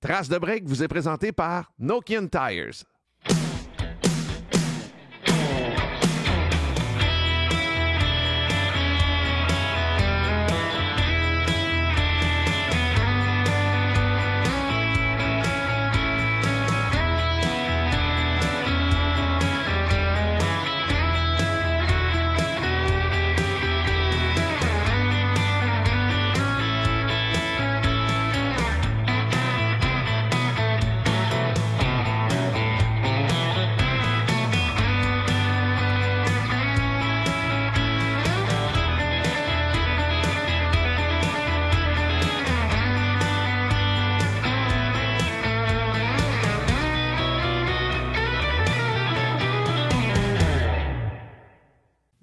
Trace de break vous est présenté par Nokian Tires.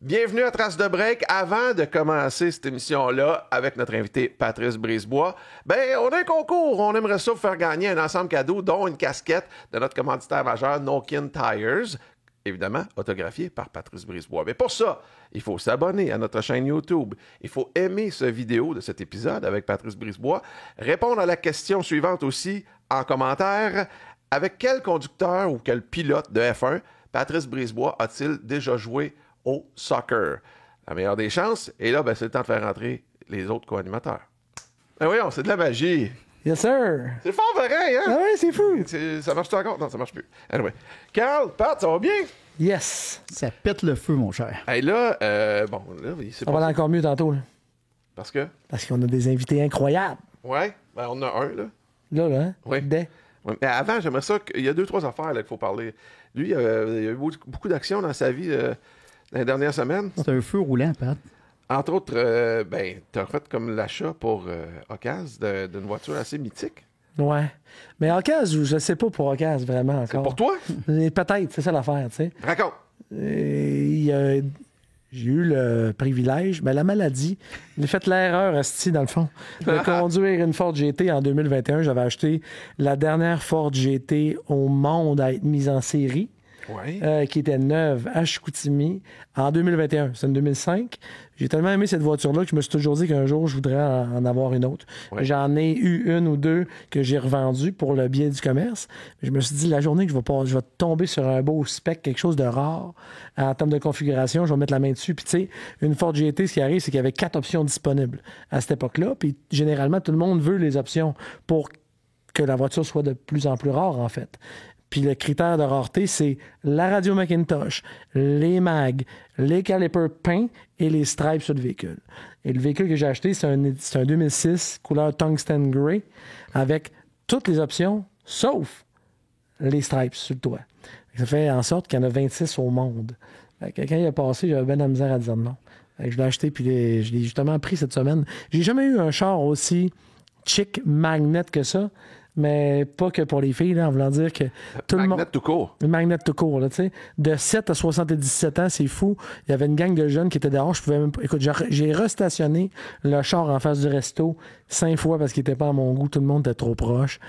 Bienvenue à Trace de break. Avant de commencer cette émission-là avec notre invité Patrice Brisebois, on a un concours. On aimerait ça vous faire gagner un ensemble cadeau, dont une casquette de notre commanditaire majeur Nokian Tires, évidemment autographiée par Patrice Brisebois. Mais pour ça, il faut s'abonner à notre chaîne YouTube. Il faut aimer cette vidéo de cet épisode avec Patrice Brisebois. Répondre à la question suivante aussi en commentaire. Avec quel conducteur ou quel pilote de F1 Patrice Brisebois a-t-il déjà joué au soccer? La meilleure des chances. Et là, c'est le temps de faire rentrer les autres co-animateurs. Ben voyons, c'est de la magie. Yes, sir. C'est fort pareil, hein? Ah ouais, c'est fou. Ça marche-tu encore? Non, ça marche plus. Anyway. Carl, Pat, ça va bien? Yes. Ça pète le feu, mon cher. Hey, là, là, c'est On va aller encore mieux tantôt. Là. Parce que? Parce qu'on a des invités incroyables. Ouais, on en a un, là. Là, hein? Oui. Ouais, mais avant, j'aimerais ça qu'il y a 2-3 affaires là, qu'il faut parler. Lui, il y a eu beaucoup d'actions dans sa vie dans les dernières semaines. C'est un feu roulant, Pat. Entre autres, tu as fait comme l'achat pour Ocas d'une voiture assez mythique. Ouais. Mais Ocas, je sais pas pour Ocas vraiment encore. C'est pour toi? Peut-être, c'est ça l'affaire, tu sais. Raconte. J'ai eu le privilège, mais la maladie, j'ai fait l'erreur, asti, dans le fond, de conduire une Ford GT en 2021. J'avais acheté la dernière Ford GT au monde à être mise en série. Ouais. Qui était neuve à Chicoutimi en 2021. C'est en 2005. J'ai tellement aimé cette voiture-là que je me suis toujours dit qu'un jour, je voudrais en avoir une autre. Ouais. J'en ai eu une ou deux que j'ai revendues pour le biais du commerce. Je me suis dit, la journée que je vais tomber sur un beau spec, quelque chose de rare en termes de configuration, je vais mettre la main dessus. Puis tu sais, une Ford GT, ce qui arrive, c'est qu'il y avait 4 options disponibles à cette époque-là. Puis généralement, tout le monde veut les options pour que la voiture soit de plus en plus rare, en fait. Puis le critère de rareté, c'est la radio Macintosh, les mags, les calipers peints et les stripes sur le véhicule. Et le véhicule que j'ai acheté, c'est un 2006 couleur tungsten gray avec toutes les options, sauf les stripes sur le toit. Ça fait en sorte qu'il y en a 26 au monde. Quand il a passé, j'avais bien la misère à dire non. Je l'ai acheté, puis je l'ai justement pris cette semaine. J'ai jamais eu un char aussi chic magnet que ça. Mais pas que pour les filles, là, en voulant dire que tout le monde... Magnet tout court. Magnet tout court, là, tu sais. De 7 à 77 ans, c'est fou. Il y avait une gang de jeunes qui étaient dehors. Je pouvais même pas... Écoute, j'ai restationné le char en face du resto 5 fois parce qu'il était pas à mon goût. Tout le monde était trop proche.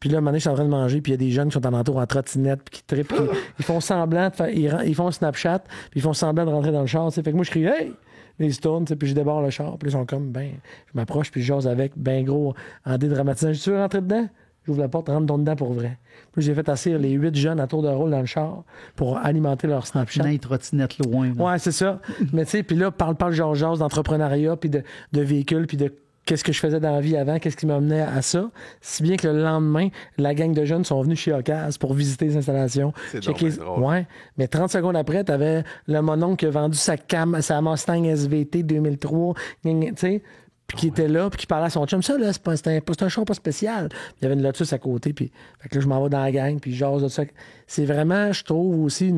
Puis là, un moment donné, je suis en train de manger, puis il y a des jeunes qui sont alentour en trottinette, puis qui trippent, puis ils font semblant de faire... Ils font Snapchat, puis ils font semblant de rentrer dans le char, tu sais. Fait que moi, je crie « Hey! » Ils se tournent, puis je débarre le char, puis ils sont comme, je m'approche, puis je jase avec, gros, en dédramatisant. Je dis, tu veux rentrer dedans? J'ouvre la porte, rentre dedans pour vrai. Puis j'ai fait asseoir les 8 jeunes à tour de rôle dans le char pour alimenter leur Snapchat. Ils trottinettent loin. Là. Ouais, c'est ça. Mais tu sais, puis là, parle jase d'entrepreneuriat, puis de véhicules, puis de qu'est-ce que je faisais dans la vie avant, qu'est-ce qui m'amenait à ça. Si bien que le lendemain, la gang de jeunes sont venus chez Ocas pour visiter les installations. C'est drôle. Ouais. Mais 30 secondes après, t'avais le mononcle qui a vendu sa Mustang SVT 2003, tu sais, puis qui était là, puis qui parlait à son chum. Ça, là, c'est un char pas spécial. Puis il y avait une Lotus à côté, puis fait que là, je m'en vais dans la gang, puis je jase de ça. C'est vraiment, je trouve, aussi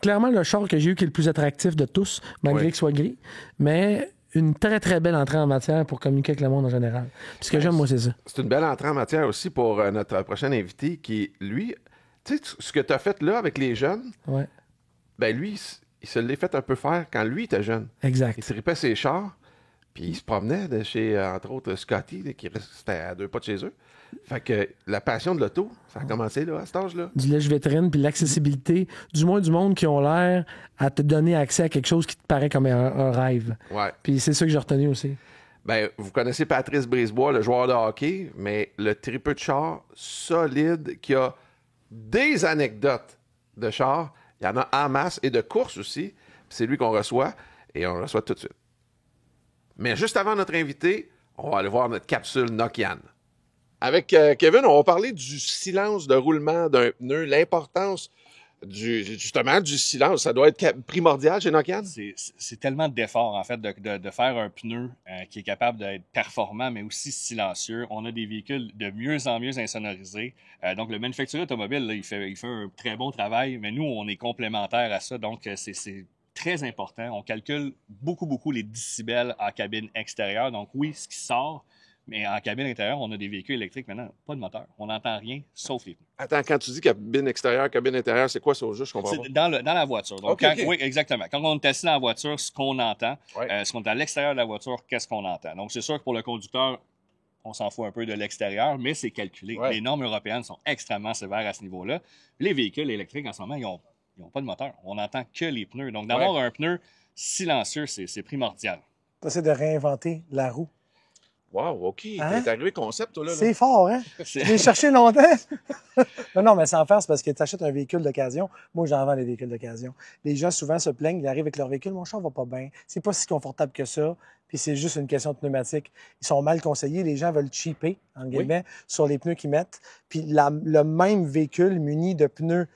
clairement le char que j'ai eu qui est le plus attractif de tous, malgré qu'il soit gris. Mais une très, très belle entrée en matière pour communiquer avec le monde en général. Puis ce que j'aime, moi, c'est ça. C'est une belle entrée en matière aussi pour notre prochain invité qui, lui, tu sais, ce que tu as fait là avec les jeunes, ouais. Lui, il se l'est fait un peu faire quand lui était jeune. Exact. Il tripait ses chars, puis il se promenait de chez, entre autres, Scotty, qui restait à 2 pas de chez eux. Fait que la passion de l'auto, ça a commencé là, à cet âge-là. Du lèche-vitrine, puis l'accessibilité, du moins du monde qui ont l'air à te donner accès à quelque chose qui te paraît comme un rêve. Ouais. Puis c'est ça que j'ai retenu aussi. Ben, vous connaissez Patrice Brisebois, le joueur de hockey, mais le tripeux de char solide qui a des anecdotes de char. Il y en a en masse et de course aussi. C'est lui qu'on reçoit et on le reçoit tout de suite. Mais juste avant notre invité, on va aller voir notre capsule Nokian. Avec Kevin, on va parler du silence de roulement d'un pneu, l'importance justement du silence. Ça doit être primordial chez Nokian. C'est tellement d'efforts, en fait, de faire un pneu qui est capable d'être performant, mais aussi silencieux. On a des véhicules de mieux en mieux insonorisés. Donc, le manufacturier automobile, là, il fait un très bon travail, mais nous, on est complémentaires à ça. Donc, c'est très important. On calcule beaucoup les décibels en cabine extérieure. Donc, oui, ce qui sort, mais en cabine intérieure, on a des véhicules électriques maintenant, pas de moteur. On n'entend rien, sauf les pneus. Attends, quand tu dis cabine extérieure, cabine intérieure, c'est quoi ça au juste? Je comprends pas. C'est dans la voiture. Donc, Okay. Oui, exactement. Quand on est assis dans la voiture, ce qu'on entend, Ouais. ce qu'on est à l'extérieur de la voiture, qu'est-ce qu'on entend? Donc, c'est sûr que pour le conducteur, on s'en fout un peu de l'extérieur, mais c'est calculé. Ouais. Les normes européennes sont extrêmement sévères à ce niveau-là. Les véhicules électriques, en ce moment, ils n'ont pas de moteur. On n'entend que les pneus. Donc, d'avoir un pneu silencieux, c'est primordial. Tu essaies de réinventer la roue. Wow, OK. Hein? T'es arrivé concept, toi, là. C'est fort, hein? Je l'ai cherché longtemps. non, mais sans faire, c'est parce que tu achètes un véhicule d'occasion. Moi, j'en vends des véhicules d'occasion. Les gens, souvent, se plaignent. Ils arrivent avec leur véhicule. Mon char va pas bien. C'est pas si confortable que ça. Puis c'est juste une question de pneumatique. Ils sont mal conseillés. Les gens veulent cheaper, en guillemets, sur les pneus qu'ils mettent. Puis le même véhicule muni de pneus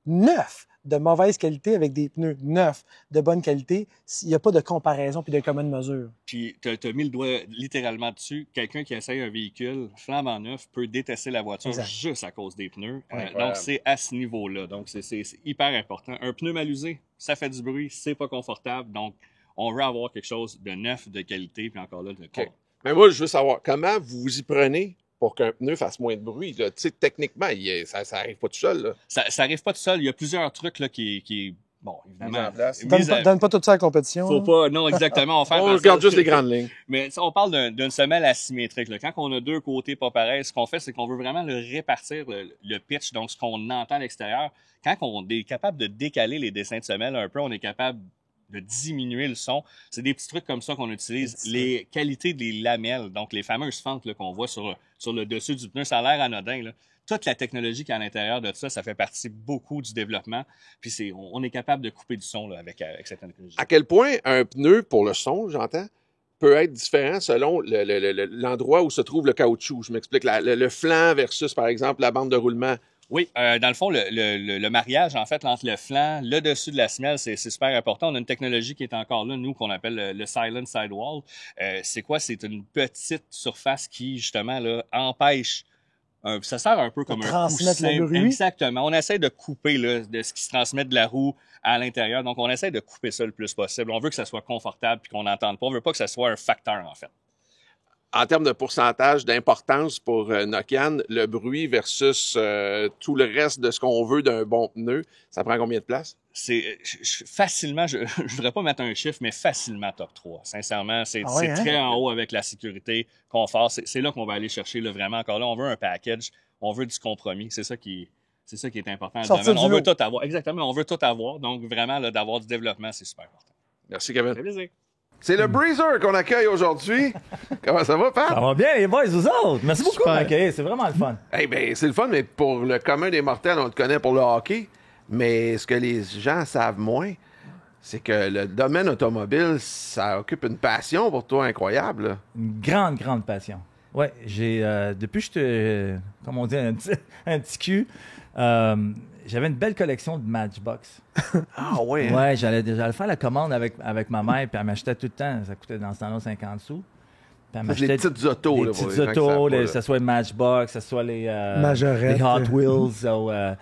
neufs, de mauvaise qualité avec des pneus neufs de bonne qualité, il n'y a pas de comparaison puis de commune mesure. Puis, tu as mis le doigt littéralement dessus. Quelqu'un qui essaye un véhicule flambant neuf peut détester la voiture Exact. juste à cause des pneus. Ouais. Donc, c'est à ce niveau-là. Donc, c'est hyper important. Un pneu mal usé, ça fait du bruit, c'est pas confortable. Donc, on veut avoir quelque chose de neuf, de qualité, puis encore là, de OK. Mais moi, je veux savoir, comment vous vous y prenez pour qu'un pneu fasse moins de bruit? Tu sais, techniquement, ça n'arrive pas tout seul. Là. Ça n'arrive pas tout seul. Il y a plusieurs trucs là, qui bon, évidemment... Mis en place. Donne pas tout ça à la compétition. Faut pas... Non, exactement. On regarde juste les grandes lignes. Mais on parle d'une semelle asymétrique. Là. Quand on a deux côtés pas pareils, ce qu'on fait, c'est qu'on veut vraiment le répartir, le pitch, donc ce qu'on entend à l'extérieur. Quand on est capable de décaler les dessins de semelle un peu, on est capable de diminuer le son. C'est des petits trucs comme ça qu'on utilise. Les qualités des lamelles, donc les fameuses fentes là, qu'on voit sur le dessus du pneu, ça a l'air anodin. Là. Toute la technologie qui est à l'intérieur de ça, ça fait partie beaucoup du développement. Puis on est capable de couper du son là, avec cette technologie. À quel point un pneu, pour le son, j'entends, peut être différent selon l'endroit où se trouve le caoutchouc? Je m'explique. Le flanc versus, par exemple, la bande de roulement. Oui, dans le fond, le mariage, en fait, entre le flanc, le dessus de la semelle, c'est super important. On a une technologie qui est encore là, nous, qu'on appelle le silent sidewall. C'est quoi? C'est une petite surface qui, justement, là, empêche... ça sert un peu comme un transmettre coussin. le bruit. Exactement. On essaie de couper là, de ce qui se transmet de la roue à l'intérieur. Donc, on essaie de couper ça le plus possible. On veut que ça soit confortable et qu'on n'entende pas. On veut pas que ça soit un facteur, en fait. En termes de pourcentage d'importance pour Nokian, le bruit versus tout le reste de ce qu'on veut d'un bon pneu, ça prend combien de place? Facilement, je ne voudrais pas mettre un chiffre, mais facilement top 3. Sincèrement, c'est très en haut avec la sécurité, confort. C'est là qu'on va aller chercher là, vraiment. Encore là, on veut un package, on veut du compromis. C'est ça qui est important. On veut tout avoir. Exactement, on veut tout avoir. Donc, vraiment, là, d'avoir du développement, c'est super important. Merci, Kevin. C'est plaisir. C'est le Breezer qu'on accueille aujourd'hui. Comment ça va, Pat? Ça va bien, les boys, vous autres. Merci beaucoup de m'accueillir. C'est vraiment le fun. Eh bien, c'est le fun, mais pour le commun des mortels, on te connaît pour le hockey. Mais ce que les gens savent moins, c'est que le domaine automobile, ça occupe une passion pour toi incroyable. Là. Une grande passion. Ouais, depuis que j'étais, comme on dit, un petit cul, j'avais une belle collection de Matchbox. Ah ouais? Ouais, j'allais faire la commande avec ma mère, puis elle m'achetait tout le temps. Ça coûtait dans ce temps-là 50 sous. Puis elle m'achetait les petites autos. Les là, petites pour les gens qui autos, savent pas, que ce soit Matchbox, que ce soit les Majorette. Hot Wheels.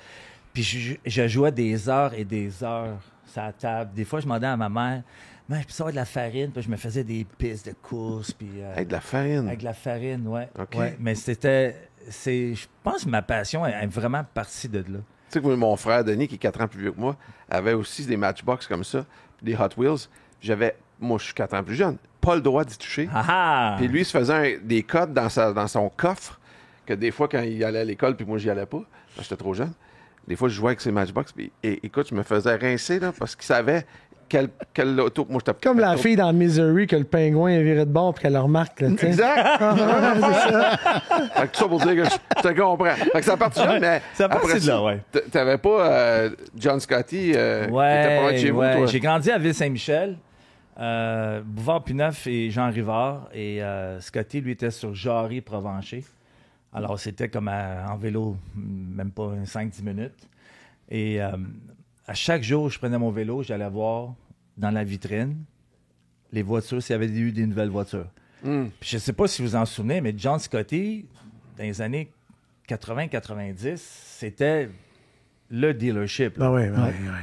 Puis je jouais des heures et des heures sur la table. Des fois, je demandais à ma mère, je peux savoir de la farine, puis je me faisais des pistes de course. Puis, avec de la farine. Avec de la farine, ouais. OK. Ouais, mais je pense que ma passion est vraiment partie de là. Tu sais que mon frère Denis, qui est 4 ans plus vieux que moi, avait aussi des Matchbox comme ça, des Hot Wheels. Moi, je suis 4 ans plus jeune, pas le droit d'y toucher. Puis lui, il se faisait des codes dans son coffre, que des fois, quand il allait à l'école, puis moi, j'y allais pas, parce que j'étais trop jeune, des fois, je jouais avec ses Matchbox, puis écoute, je me faisais rincer, là, parce qu'il savait quelle auto. Moi, j'étais Comme la fille dans Misery que le pingouin est viré de bord puis qu'elle le remarque. Là, tu sais. Exact! Fait que tout ça pour dire que je te comprends. Fait que ça part de là, mais. Ça part après de là, ouais. T'avais pas John Scotty qui était pas loin de chez vous, toi? J'ai grandi à Ville-Saint-Michel. Bouvard Pineuf et Jean Rivard. Et Scotty, lui, était sur Jarry-Provencher. Alors, c'était comme en vélo, même pas 5-10 minutes. Et à chaque jour, je prenais mon vélo, j'allais voir dans la vitrine les voitures, s'il y avait eu des nouvelles voitures. Puis je ne sais pas si vous en souvenez, mais John Scotty, dans les années 80-90, c'était le dealership. Là. Ah oui.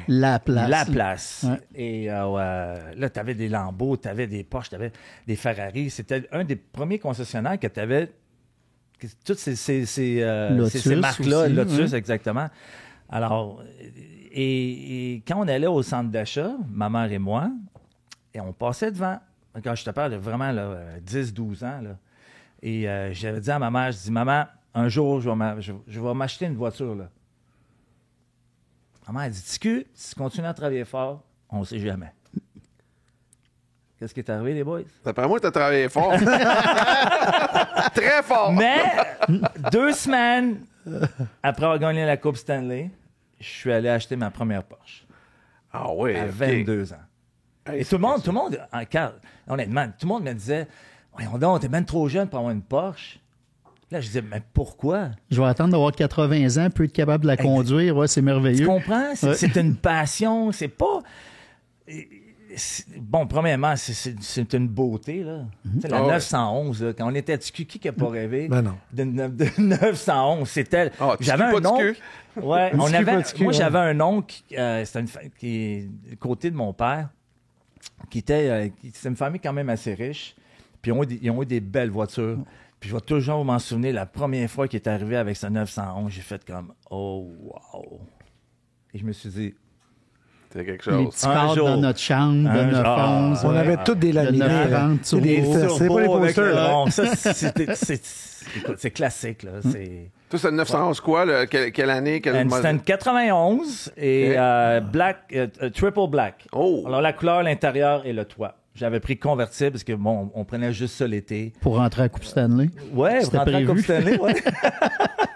La place. La place. Ouais. Et là, tu avais des Lambeaux, tu avais des Porsche, tu avais des Ferrari. C'était un des premiers concessionnaires que tu avais toutes ces marques-là. aussi, Lotus, ouais. exactement. Alors, et quand on allait au centre d'achat, ma mère et moi, et on passait devant, quand je te parle de vraiment 10-12 ans, là, et j'avais dit à ma mère, je dis, maman, un jour, je vais m'acheter une voiture. Là. Maman, elle dit, Ticu, si tu continues à travailler fort, on ne sait jamais. Qu'est-ce qui est arrivé, les boys? D'après moi, t'as travaillé fort. Très fort. Mais 2 semaines après avoir gagné la Coupe Stanley, je suis allé acheter ma première Porsche Ah oui. à ok. 22 ans. Hey, Et tout le monde, honnêtement, tout le monde me disait, voyons donc, t'es même trop jeune pour avoir une Porsche. Là, je disais, mais pourquoi? Je vais attendre d'avoir 80 ans, puis être capable de la conduire. Ouais, c'est merveilleux. Tu comprends? Ouais. C'est une passion, c'est pas... Bon, premièrement, c'est une beauté, là. Tu sais, la Ah ouais. 911, là, quand on était à TQ, qui n'a pas rêvé Ben non. de 911? C'était... Ah, TQ, j'avais un pas oncle... TQ. Ouais, on TQ, avait... pas TQ, moi, ouais. j'avais un oncle c'était qui est du côté de mon père, qui était... c'est une famille quand même assez riche, puis ils ont eu des belles voitures. Puis je vais toujours m'en souvenir, la première fois qu'il est arrivé avec sa 911, j'ai fait comme « Oh, wow! » Et je me suis dit... C'est quelque Les chose. petits Un cadres jour. dans notre chambre de Un 911. On Ouais. avait toutes des laminés. Le 930 C'est des- turbo. c'est pas les posters. là. Non, ça, écoute, c'est classique, là. C'est... Toi, c'est 911 quoi? Là? Quelle année? Quel C'était modèle? une 91 et triple black. Oh! Alors, la couleur, l'intérieur et le toit. J'avais pris convertible parce que, bon, on prenait juste ça l'été. Pour rentrer à Coupe Stanley. Ouais, C'était rentrer à prévu. Coupe Stanley, ouais.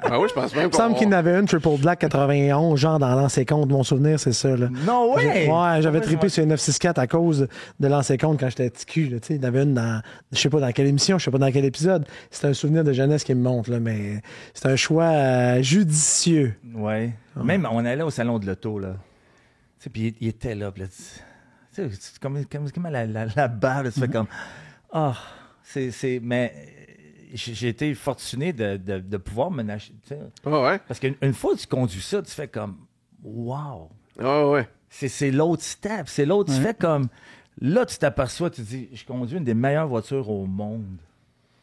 Ah oui, je pense même Il me semble qu'il y en avait une Triple Black 91, genre dans l'ancien compte. Mon souvenir, c'est ça. Là. Non, ouais! J'avais trippé sur une 964 à cause de l'ancien compte quand j'étais petit cul. Là, tu sais. Il y en avait une dans, je sais pas dans quelle émission, je sais pas dans quel épisode. C'est un souvenir de jeunesse qui me montre, là, mais c'est un choix judicieux. Ouais. Même, on allait au salon de l'auto, là. Tu sais, puis il était là, puis là, tu sais, c'est comme la barre, là, tu fais comme... Ah, mais j'ai été fortuné de pouvoir me nager, tu sais. Ah ouais? Parce qu'une fois que tu conduis ça, tu fais comme... Wow! Ah ouais. C'est l'autre step, c'est l'autre. Tu fais comme... Là, tu t'aperçois, tu dis, je conduis une des meilleures voitures au monde.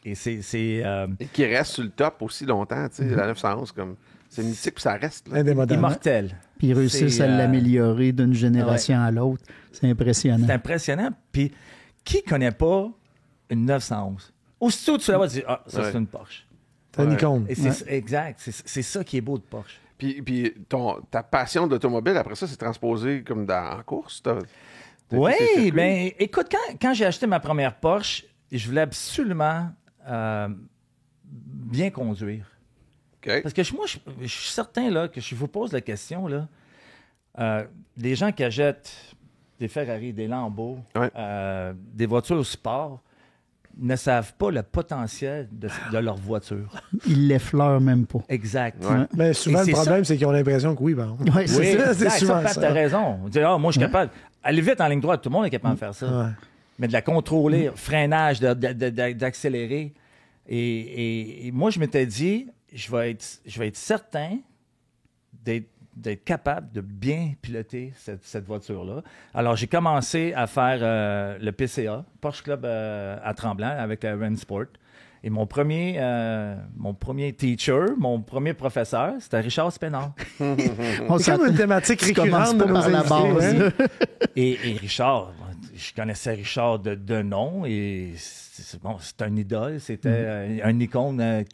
Et c'est Et qui reste sur le top aussi longtemps, tu sais, la 911, comme... C'est mythique, puis ça reste, là. Indémodable. immortel. Puis ils réussissent C'est, à l'améliorer d'une génération à l'autre. C'est impressionnant. C'est impressionnant. Puis, qui connaît pas une 911? Aussitôt, tu la vois, tu dis, ah, ça, Ouais. c'est une Porsche. C'est une Ouais. icône. Et c'est exact. C'est ça qui est beau de Porsche. Puis ta passion d'automobile, après ça, c'est transposé comme en course? Oui, bien, écoute, quand j'ai acheté ma première Porsche, je voulais absolument bien conduire. OK. Parce que moi, je suis certain là, que je vous pose la question, là, les gens qui achètent des Ferrari, des Lambeaux, Ouais. des voitures sport, ne savent pas le potentiel de leur voiture. Ils l'effleurent même pas. Exact. Ouais. Mais souvent, Et le c'est problème, c'est qu'ils ont l'impression que oui, ben, Ouais, c'est Oui, ça. c'est exact. souvent Pat, ça. t'as raison. On dit, moi, je suis capable. Aller vite en ligne droite, tout le monde est capable de faire ça. ouais. Mais de la contrôler, freinage, d'accélérer. Et moi, je m'étais dit, je vais être certain d'être capable de bien piloter cette voiture-là. Alors, j'ai commencé à faire le PCA, Porsche Club à Tremblant, avec la Rennsport. Et mon premier teacher, mon premier professeur, c'était Richard Spénard. On C'est comme une thématique Tu commences récurrente pas de nos par la invités, base. hein. Et Richard, je connaissais Richard de nom et c'est un idole, c'était un icône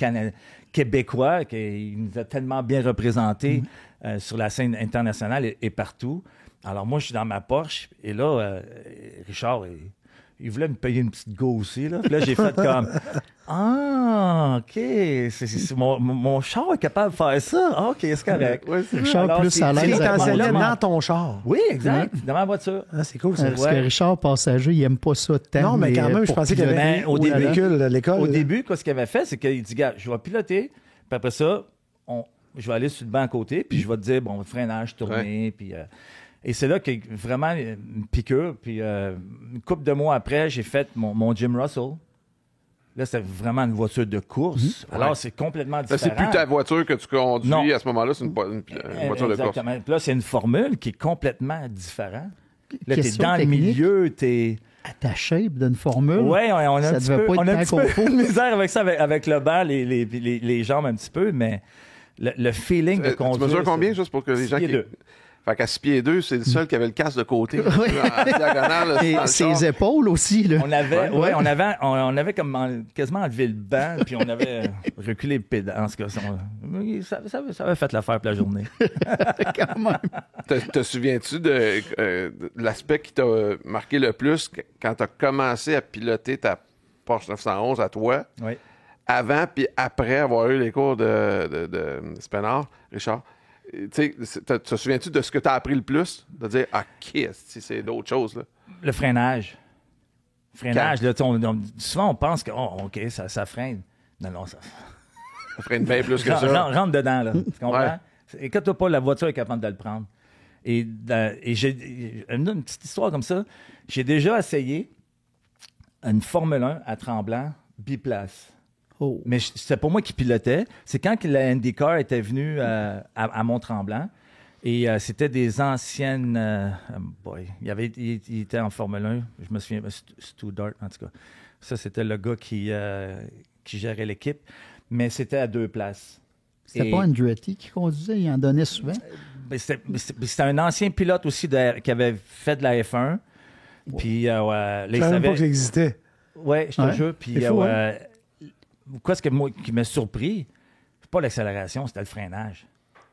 québécois qui nous a tellement bien représentés sur la scène internationale et partout. Alors, moi, je suis dans ma Porsche, et là, Richard, il voulait me payer une petite go aussi, là. Puis là, j'ai fait comme, ah, OK, mon char est capable de faire ça. Ah, OK, c'est correct. Ouais, c'est Richard Alors, plus c'est- à Tu l'aise. t'installais avec- dans ton char. Oui, exact, dans ma voiture. Ah, c'est cool, ça. Parce que Richard, passager, il aime pas ça tant. Non, mais quand même, je pour pensais qu'il y avait piloter, Ben, au au début- véhicule à l'école. Au là. début, ce qu'il avait fait, c'est qu'il dit, gars, je vais piloter, puis après ça, je vais aller sur le banc à côté, puis je vais te dire, bon, freinage, tourner, puis... et c'est là qu'il y a vraiment une piqûre, puis une couple de mois après, j'ai fait mon Jim Russell. Là, c'était vraiment une voiture de course. Alors, c'est complètement Là, différent. c'est plus ta voiture que tu conduis Non. à ce moment-là, c'est une voiture de course. Exactement. Puis là, c'est une formule qui est complètement différente. Là, t'es Question dans le technique. milieu, t'es... À ta shape d'une formule. Oui, on a Ça un petit devait peu, pas on a un être petit tant peu confort. de misère avec ça, avec le banc, les jambes un petit peu, mais le feeling de Tu conduire... mesures combien, c'est- juste pour que les 6 gens pieds qui... 2. Fait qu'à 6 pieds 2, c'est le seul qui avait le casque de côté. En diagonale, là, Et dans le ses char. épaules aussi, là. On avait, on avait comme quasiment enlevé le banc, puis on avait reculé le pédale. En tout cas, ça avait fait l'affaire pour la journée. Quand même. Te souviens-tu de l'aspect qui t'a marqué le plus quand tu as commencé à piloter ta Porsche 911 à toi, Oui. avant puis après avoir eu les cours de Spénard, Richard? Tu sais, te souviens-tu de ce que tu as appris le plus? De dire, OK, c'est d'autres choses, là. Le freinage. Freinage, là, souvent on pense que, oh, OK, ça freine. Non, ça... Ça freine bien plus que ça. Rentre dedans, là. Tu comprends? Ouais. Écoute-toi pas, la voiture est capable de le prendre. Et j'ai une petite histoire comme ça. J'ai déjà essayé une Formule 1 à Tremblant, biplace. Oh. Mais c'était pas moi qui pilotais. C'est quand que la IndyCar était venue à Mont-Tremblant. Et c'était des anciennes... il était en Formule 1. Je me souviens, Stu Dart, en tout cas. Ça, c'était le gars qui gérait l'équipe. Mais c'était à 2 places. C'était Et- pas Andretti qui conduisait, il en donnait souvent. C'était un ancien pilote aussi qui avait fait de la F1. Puis, là, Je il savais même pas savait... que ça existait. Oui, je te Ouais. jure. Puis, C'est fou, hein? quoi ce que moi qui m'a surpris, c'est pas l'accélération, c'était le freinage.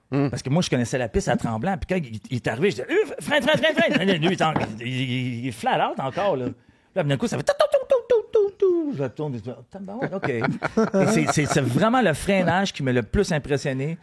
Parce que moi, je connaissais la piste à Tremblant. Puis quand il est arrivé, je disais freine. Lui, il est flat out encore. Là, d'un coup, ça fait tout. Je tourne, je dis, OK. Et c'est vraiment le freinage qui m'a le plus impressionné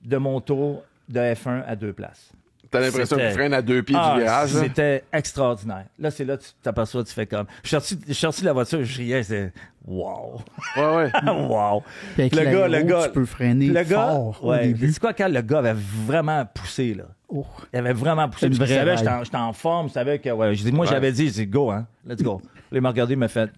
de mon tour de F1 à 2 places. T'as l'impression que tu C'était- freines à 2 pieds du virage, là. C'était extraordinaire. Là, c'est là que tu t'aperçois, tu fais comme... Je suis sorti de la voiture, je riais, c'est... Wow! Ouais. Wow! Puis avec Le gars, tu peux freiner le gars, fort au ouais, début. c'est quoi, quand le gars avait vraiment poussé, là? Oh. Il avait vraiment poussé. C'est une Parce qu'il vraie savait, raille. j'étais en forme, je savais que... Ouais, Ouais. j'avais dit, c'est go, hein? Let's go. Là, il m'a regardé, il m'a fait...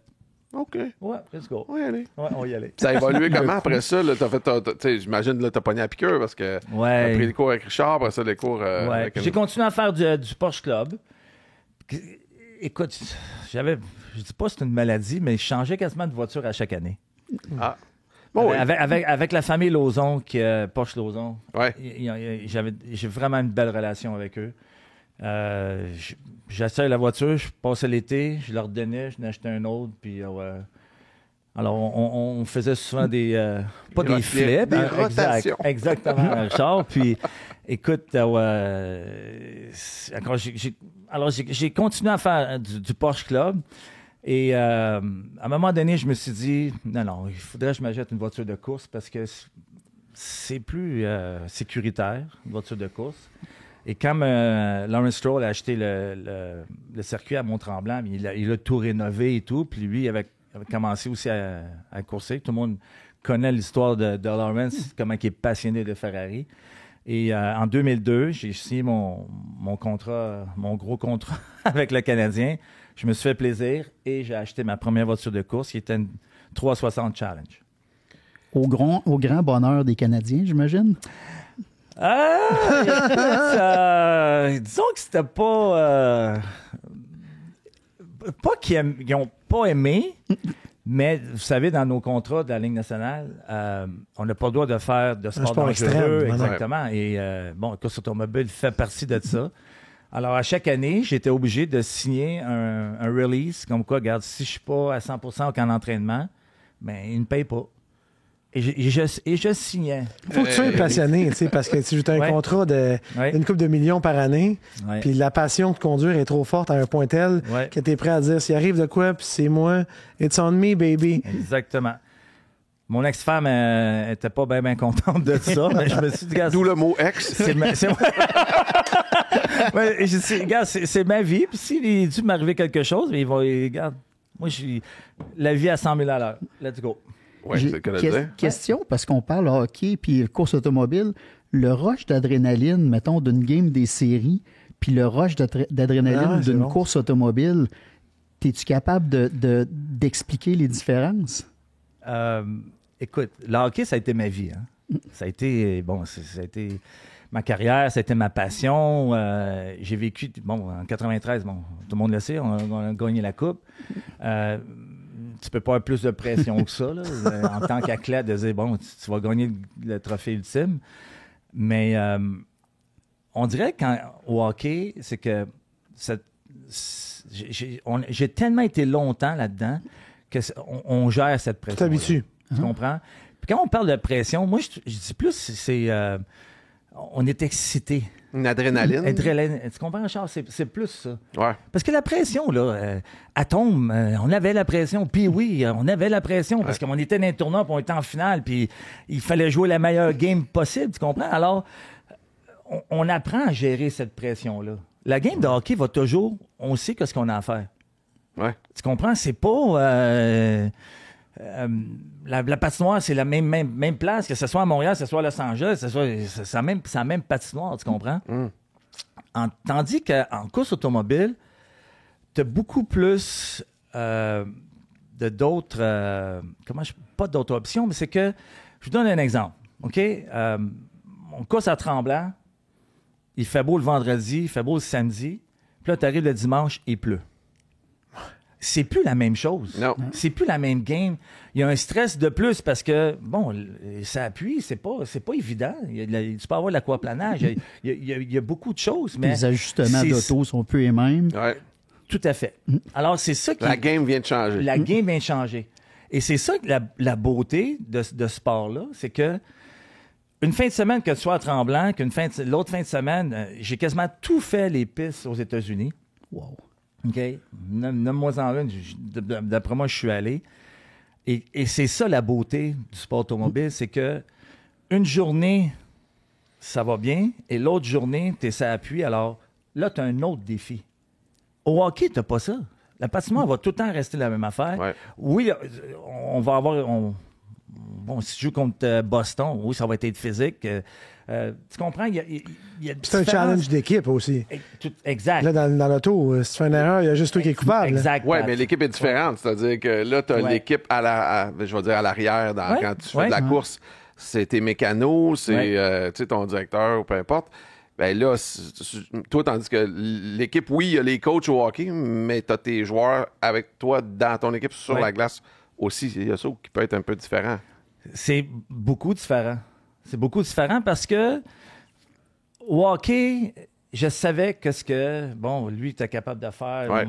OK. Ouais, let's go. On va y aller. Ouais, on va y aller. Ça a évolué comment après ça? Là, tu sais, j'imagine que t'as pogné à piqûre parce que Ouais. t'as pris les cours avec Richard, après ça, les cours Ouais. avec J'ai continué à faire du Porsche Club. Écoute, je dis pas que c'est une maladie, mais je changeais quasiment de voiture à chaque année. Ah. Bon, oui. Avec la famille Lauzon, Porsche Lauzon, Ouais. j'ai vraiment une belle relation avec eux. J'essaye la voiture, je passais l'été, je leur donnais, je n'achetais un autre, puis alors on faisait souvent des pas Des des flips, des hein, rotations. exactement, Richard. Puis écoute, j'ai continué à faire du Porsche Club. Et à un moment donné, je me suis dit, non, il faudrait que je m'achète une voiture de course parce que c'est plus sécuritaire, une voiture de course. Et quand Lawrence Stroll a acheté le circuit à Mont-Tremblant, il a tout rénové et tout, puis lui, il avait commencé aussi à courser. Tout le monde connaît l'histoire de Lawrence, comment il est passionné de Ferrari. Et en 2002, j'ai signé mon contrat, mon gros contrat avec le Canadien. Je me suis fait plaisir et j'ai acheté ma première voiture de course qui était une 360 Challenge. Au grand bonheur des Canadiens, j'imagine. Disons que c'était pas... pas qu'ils n'ont pas aimé, mais vous savez, dans nos contrats de la Ligue nationale, on n'a pas le droit de faire de sport sport dangereux. extrême, Exactement. Et bon, la course automobile fait partie de ça. Alors, à chaque année, j'étais obligé de signer un release, comme quoi, regarde, si je suis pas à 100% au camp d'entraînement, ben, ils ne me payent pas. Et je signais. Il faut que tu sois passionné, tu sais, parce que tu as un Ouais. contrat de Ouais. une couple de millions par année, Ouais. puis la passion de conduire est trop forte à un point tel Ouais. que tu es prêt à dire s'il arrive de quoi, puis c'est moi, it's on me, baby. Exactement. Mon ex-femme était pas bien contente de ça, mais je me suis dit, gars, D'où le mot ex. c'est ma... Ouais, je dis, regarde, c'est ma vie, puis s'il est dû m'arriver quelque chose, mais regarde, moi, la vie à 100 000 à l'heure. Let's go. Oui, J'ai c'est le cas de le dire. question, parce qu'on parle hockey puis course automobile. Le rush d'adrénaline, mettons, d'une game des séries, puis le rush d'adrénaline Ah, c'est d'une bon. course automobile, es-tu capable d'expliquer les différences? Écoute, le hockey, ça a été ma vie. Hein. Ça a été, ça a été ma carrière, ça a été ma passion. J'ai vécu, en 93, tout le monde le sait, on a gagné la Coupe. Tu peux pas avoir plus de pression que ça, là, en tant qu'athlète, de dire, tu vas gagner le trophée ultime. Mais on dirait qu'au hockey, c'est que j'ai tellement été longtemps là-dedans qu'on gère cette pression. Tu t'habitues. Tu comprends? Puis quand on parle de pression, moi, je dis plus, on est excité. Une adrénaline. Tu comprends, Charles? C'est plus ça. Ouais. Parce que la pression, là, Atome, on avait la pression. Puis oui, on avait la pression parce qu'on était dans un tournoi, puis on était en finale, puis il fallait jouer la meilleure game possible, tu comprends? Alors, on apprend à gérer cette pression-là. La game de hockey va toujours, on sait ce qu'on a à faire. Ouais. Tu comprends? C'est pas... la patinoire, c'est la même place, que ce soit à Montréal, que ce soit à Los Angeles, c'est la même patinoire, tu comprends? Tandis qu'en course automobile, tu as beaucoup plus d'autres... pas d'autres options, mais c'est que... Je vous donne un exemple, OK? On course à Tremblant, il fait beau le vendredi, il fait beau le samedi, puis là, tu arrives le dimanche, il pleut. C'est plus la même chose. Non. C'est plus la même game. Il y a un stress de plus parce que, ça appuie, c'est pas évident. Tu peux avoir de l'aquaplanage. Il y a beaucoup de choses, mais... Les ajustements d'auto sont peu les mêmes. Ouais. Tout à fait. Alors, c'est ça qui... La game vient de changer. La game vient de changer. Et c'est ça que la beauté de ce sport-là, c'est que une fin de semaine que tu sois à Tremblant, l'autre fin de semaine, j'ai quasiment tout fait les pistes aux États-Unis. Wow. OK? Nomme-moi-en une. D'après moi, je suis allé. Et c'est ça la beauté du sport automobile, c'est que une journée, ça va bien, et l'autre journée, tu es ça appuie. Alors là, tu as un autre défi. Au hockey, tu n'as pas ça. La patinoire va tout le temps rester la même affaire. Ouais. Oui, on va avoir... si tu joues contre Boston, oui, ça va être physique. Tu comprends? Il y a C'est un challenge d'équipe aussi. Exact. Là, dans l'auto, si tu fais une erreur, il y a juste toi qui est coupable. là. Exact. Oui, mais l'équipe est différente. C'est-à-dire que là, tu as Ouais. l'équipe à l'arrière Ouais. quand tu fais de la course. C'est tes mécanos, c'est tu sais, ton directeur ou peu importe. Ben là, toi, tandis que l'équipe, oui, il y a les coachs au hockey, mais tu as tes joueurs avec toi dans ton équipe sur Ouais. la glace aussi. Il y a ça qui peut être un peu différent. C'est beaucoup différent. C'est beaucoup différent parce que au hockey, je savais lui était capable de faire. Ouais.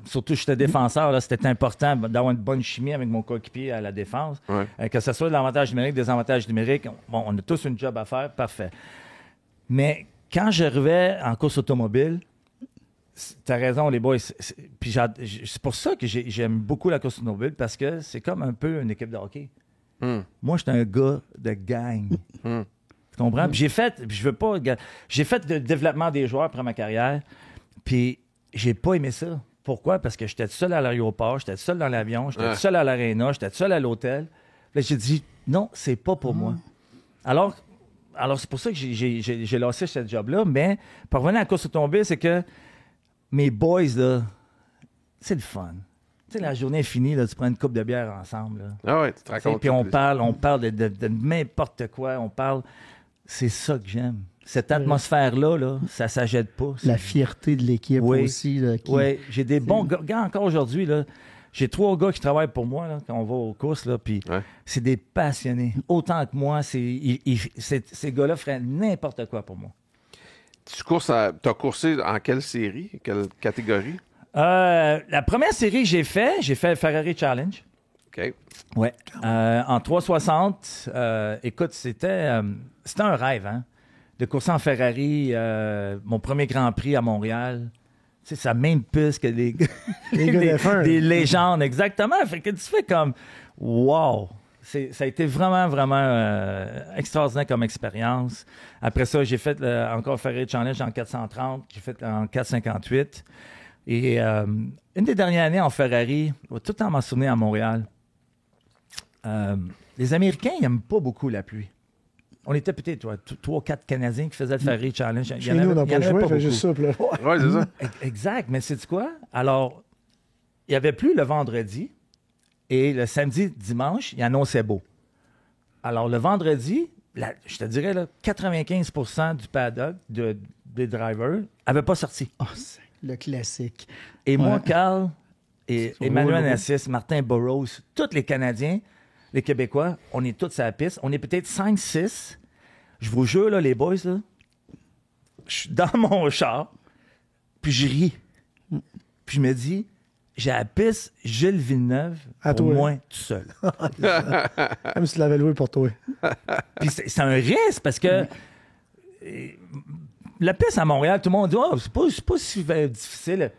Surtout, j'étais défenseur, là, c'était important d'avoir une bonne chimie avec mon coéquipier à la défense. Ouais. Que ce soit de l'avantage numérique, des avantages numériques, on a tous une job à faire, parfait. Mais quand j'arrivais en course automobile, t'as raison, les boys. Puis c'est pour ça que j'aime beaucoup la course automobile parce que c'est comme un peu une équipe de hockey. Moi, j'étais un gars de gang. Tu comprends? Puis j'ai fait le développement des joueurs après ma carrière, puis j'ai pas aimé ça. Pourquoi? Parce que j'étais tout seul à l'aéroport, j'étais tout seul dans l'avion, j'étais tout seul à l'aréna, j'étais tout seul à l'hôtel. Puis là, j'ai dit, non, c'est pas pour moi. Alors, c'est pour ça que j'ai lancé ce job-là, mais pour revenir à la course automobile, c'est que mes boys, là, c'est le fun. Tu sais, la journée est finie, là, tu prends une coupe de bière ensemble. Là. Ah ouais, tu te racontes. Puis on parle de n'importe quoi. C'est ça que j'aime. Cette atmosphère-là, là, ça s'achète pas. La fierté de l'équipe aussi. Oui, j'ai des bons gars encore aujourd'hui. Là, j'ai 3 gars qui travaillent pour moi là, quand on va aux courses. Là, puis c'est des passionnés. Autant que moi, ces gars-là feraient n'importe quoi pour moi. T'as coursé en quelle série? Quelle catégorie? La première série que j'ai fait Ferrari Challenge. OK. Ouais. En 360, écoute, c'était un rêve, hein? De courser en Ferrari, mon premier Grand Prix à Montréal. Tu sais, c'est la même piste que les gars d'F1. des légendes, exactement. Fait que tu fais comme, wow! Ça a été vraiment, vraiment extraordinaire comme expérience. Après ça, j'ai fait encore Ferrari Challenge en 430, j'ai fait en 458. Et une des dernières années en Ferrari, je vais tout le temps m'en souvenir à Montréal. Les Américains, ils n'aiment pas beaucoup la pluie. On était peut-être 3 ou 4 Canadiens qui faisaient le Ferrari Challenge. Chez nous, on n'a pas le choix, il fait juste ça. Oui, c'est ça. Exact, mais c'est quoi? Alors, il n'y avait plus le vendredi et le samedi, dimanche, il annonçait beau. Alors, le vendredi, je te dirais, là, 95% du paddock des drivers n'avait pas sorti. Oh, c'est le classique. Et moi, Ouais. Carl et Emmanuel Nassis, Martin Burroughs, tous les Canadiens, les Québécois, on est tous à la piste. On est peut-être 5-6. Je vous jure, là, les boys, là, je suis dans mon char, puis je ris. Puis je me dis, j'ai la piste Gilles Villeneuve À pour toi. moi tout seul. Même si tu l'avais loué pour toi. Puis c'est un risque parce que la piste à Montréal, tout le monde dit, oh, c'est pas si difficile.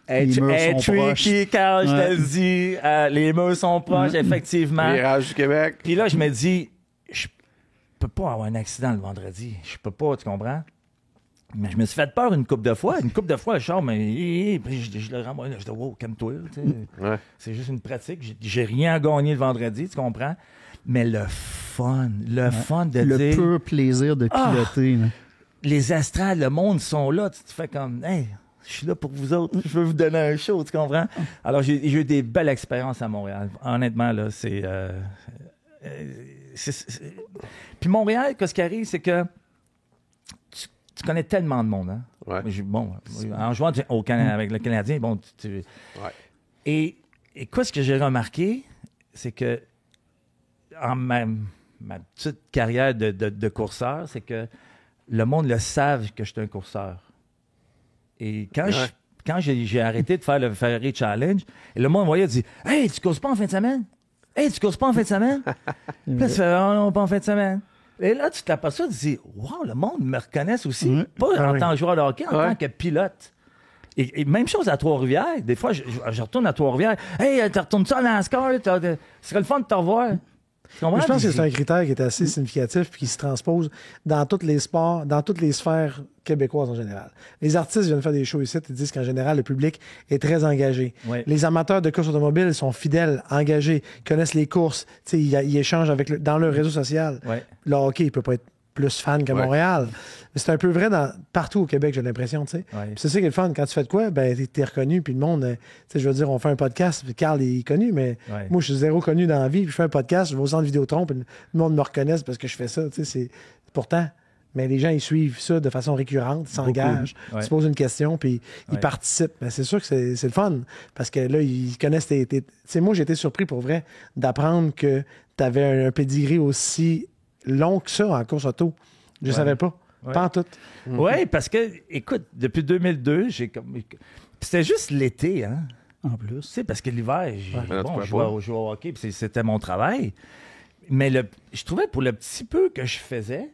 Les murs sont proches. Tricky, Carl, je te Ouais. le dis. Les murs sont proches, effectivement. Virage du Québec. Puis là, je me dis, je peux pas avoir un accident le vendredi. Je peux pas, tu comprends? Mais je me suis fait peur une couple de fois. Une couple de fois, le char, mais puis je le renvoie. Je dis, wow, calme-toi. Tu sais. Ouais. C'est juste une pratique. J'ai rien à gagner le vendredi, tu comprends? Mais le fun de Le dire, pur plaisir de piloter. là. les astrales, le monde sont là. Tu te fais comme, hey, je suis là pour vous autres. Je veux vous donner un show, tu comprends? Alors, j'ai eu des belles expériences à Montréal. Honnêtement, là, c'est... Puis Montréal, ce qui arrive, c'est que tu connais tellement de monde. Hein? Ouais. Bon, en jouant avec le Canadien, bon, Ouais. Et quoi, ce que j'ai remarqué, c'est que en ma petite carrière de courseur, c'est que le monde le savent que je suis un courseur. Et quand j'ai arrêté de faire le Ferrari Challenge, et le monde me voyait dit « Hey, tu courses pas en fin de semaine? Hey, tu courses pas en fin de semaine? » Puis là, tu fais « Oh non, pas en fin de semaine. » Et là, tu t'aperçois ça, tu dis « Wow, le monde me reconnaisse aussi. Pas en tant que joueur de hockey, en tant que pilote. » Et même chose à Trois-Rivières. Des fois, je retourne à Trois-Rivières. « Hey, tu retournes-tu à NASCAR? Ce serait le fun de te revoir. » Je pense que c'est un critère qui est assez significatif et qui se transpose dans tous les sports, dans toutes les sphères québécoises en général. Les artistes viennent faire des shows ici et disent qu'en général, le public est très engagé. Oui. Les amateurs de courses automobiles sont fidèles, engagés, connaissent les courses. Ils échangent dans leur réseau social. Ouais. Le hockey, il peut pas être plus fan qu'à Montréal. Mais c'est un peu vrai partout au Québec, j'ai l'impression. Tu sais. Ouais. Puis c'est ça qui est le fun. Quand tu fais de quoi, ben, t'es reconnu. Puis le monde, tu sais, je veux dire, on fait un podcast. Puis Carl est connu, mais Ouais. moi, je suis zéro connu dans la vie. Puis je fais un podcast, je vais au centre Vidéotron, puis le monde me reconnaît parce que je fais ça. Tu sais, pourtant, mais les gens, ils suivent ça de façon récurrente, ils s'engagent, Ouais. ils se posent une question, puis ils Ouais. participent. Mais c'est sûr que c'est le fun, parce que là, ils connaissent tes... Tu sais, moi, j'ai été surpris, pour vrai, d'apprendre que tu avais un pedigree aussi long que ça en course auto. Je savais pas. Ouais. Pas en tout. Oui, parce que, écoute, depuis 2002, c'était juste l'été, hein? En plus. Tu sais, parce que l'hiver, Mais là, tu pouvais je jouais pas. au hockey, puis c'était mon travail. Mais je trouvais pour le petit peu que je faisais,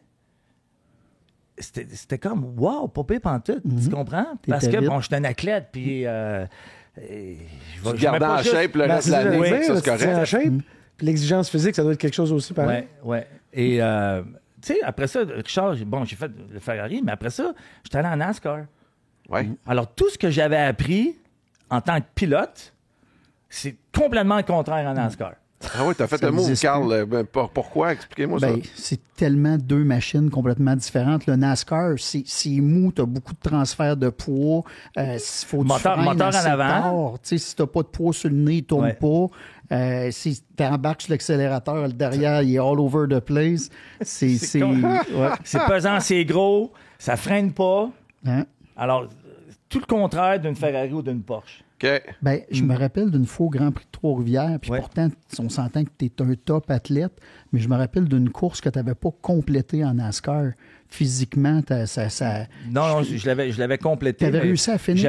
c'était comme, wow, pas pire pantoute, tu comprends? Parce T'étais que, vite. bon, j'étais un athlète, puis Tu te gardes en shape le Ben, reste de c'est ça, l'année, j'allais ça, dire, c'est tu te tiens en correct. shape. Puis l'exigence physique, ça doit être quelque chose aussi, pareil. Ouais. Et, tu sais, après ça, Richard, j'ai fait le Ferrari, mais après ça, j'étais allé en NASCAR. Ouais. Alors, tout ce que j'avais appris en tant que pilote, c'est complètement le contraire en NASCAR. Ah oui, t'as fait Ça le move, existe Carl. Pourquoi? Expliquez-moi Ben, ça. c'est tellement deux machines complètement différentes. Le NASCAR, c'est mou, tu as beaucoup de transferts de poids. Faut que tu freines Moteur en assez avant. tard. Tu sais, si tu n'as pas de poids sur le nez, il ne tourne Ouais. pas. Si tu embarques sur l'accélérateur, le derrière, il est all over the place. C'est con. ouais. C'est pesant, c'est gros, ça freine pas. Hein? Alors, tout le contraire d'une Ferrari ou d'une Porsche. OK. Ben, je me rappelle d'une fois au Grand Prix de Trois-Rivières, puis Ouais. pourtant, on s'entend que tu es un top athlète, mais je me rappelle d'une course que tu n'avais pas complétée en NASCAR. Physiquement, ça... Non, je l'avais complété. T'avais mais réussi à finir,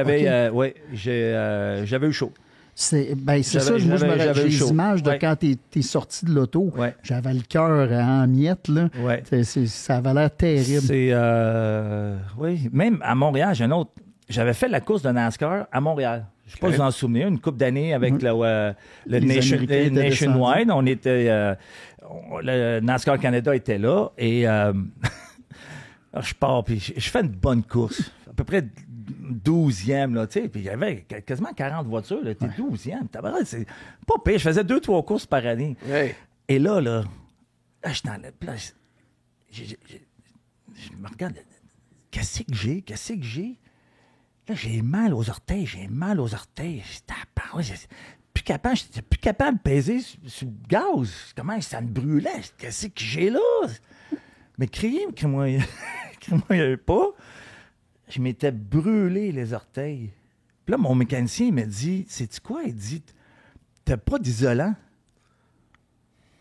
J'avais eu chaud. C'est ça, J'avais- moi, j'avais j'ai le les chaud. images de Ouais. quand t'es sorti de l'auto. Ouais. J'avais le cœur en miettes, là. Ouais. Ça avait l'air terrible. C'est. Oui, même à Montréal, j'avais fait la course de NASCAR à Montréal. Je ne sais pas si vous en souvenez, une couple d'années avec le Les Américains étaient Nationwide. On était. Le NASCAR Canada était là et je pars, puis je fais une bonne course. À peu près 12e, là, tu sais. Puis il y avait quasiment 40 voitures, là. T'es 12e. C'est pas pire. Je faisais 2-3 courses par année. Hey. Et là, je suis dans le. Là, je me regarde. Qu'est-ce que j'ai? Là, j'ai mal aux orteils. J'étais plus capable de peser sur le gaz. Comment ça me brûlait? Qu'est-ce que j'ai là? Mais crie-moi pas. Je m'étais brûlé les orteils. Puis là, mon mécanicien, il m'a dit, sais-tu quoi? Il dit, t'as pas d'isolant.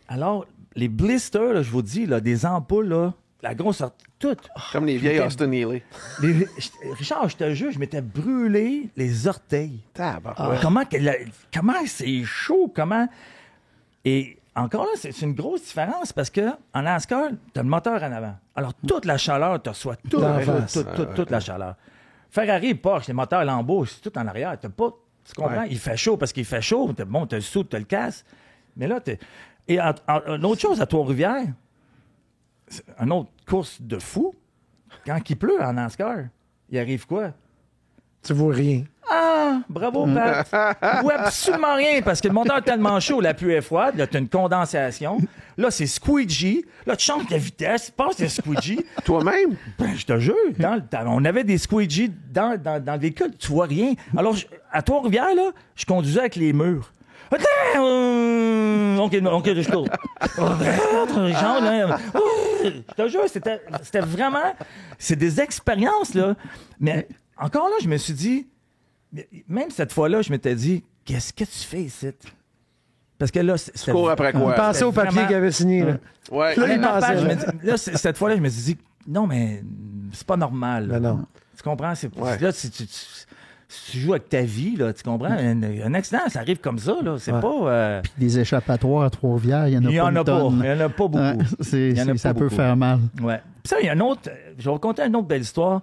Alors, les blisters, là, je vous dis, là, des ampoules, là, la grosse toutes. Comme les vieilles Austin Healey. Richard, je te jure, je m'étais brûlé les orteils. Tabarouette. Comment c'est chaud, comment... Et encore là, c'est une grosse différence parce que en NASCAR, tu as le moteur en avant. Alors, toute la chaleur, tu reçois toute la chaleur. Ferrari, Porsche, les moteurs Lambo, c'est tout en arrière. T'as pas... Tu comprends? Ouais. Il fait chaud parce qu'il fait chaud. Bon, tu as le sou, tu as le casse. Mais là, Et une autre chose à Trois-Rivières, c'est une autre course de fou. Quand il pleut en NASCAR, il arrive quoi? Tu vois rien. Ah, bravo, Pat. Oui, absolument rien, parce que le moteur est tellement chaud, la pluie est froide, là, tu as une condensation. Là, c'est squeegee. Là, tu changes la vitesse, passe le squeegee. Toi-même? Ben, je te jure, on avait des squeegees dans le véhicule, tu vois rien. Alors, à Trois-Rivières, là, je conduisais avec les murs. OK, je cours. Je te jure, c'était vraiment... C'est des expériences, là. Mais encore là, je me suis dit... Même cette fois-là, je m'étais dit, qu'est-ce que tu fais ici? Parce que là, Tu cours après quoi? Pensez au papier qu'il avait signé. Là. Ouais. Là, il pensait. Là, cette fois-là, je me suis dit, non, mais c'est pas normal. Là. Non. Tu comprends? Ouais. Là, si tu joues avec ta vie, là, tu comprends? Un accident, ça arrive comme ça. Là. C'est pas... Puis des échappatoires à Trois-Rivières, il n'y en a pas une tonne. Il n'y en a pas beaucoup. Ouais, Il y en a ça pas peut beaucoup. faire mal. Ouais. Puis ça, il y a un autre... Je vais vous raconter une autre belle histoire.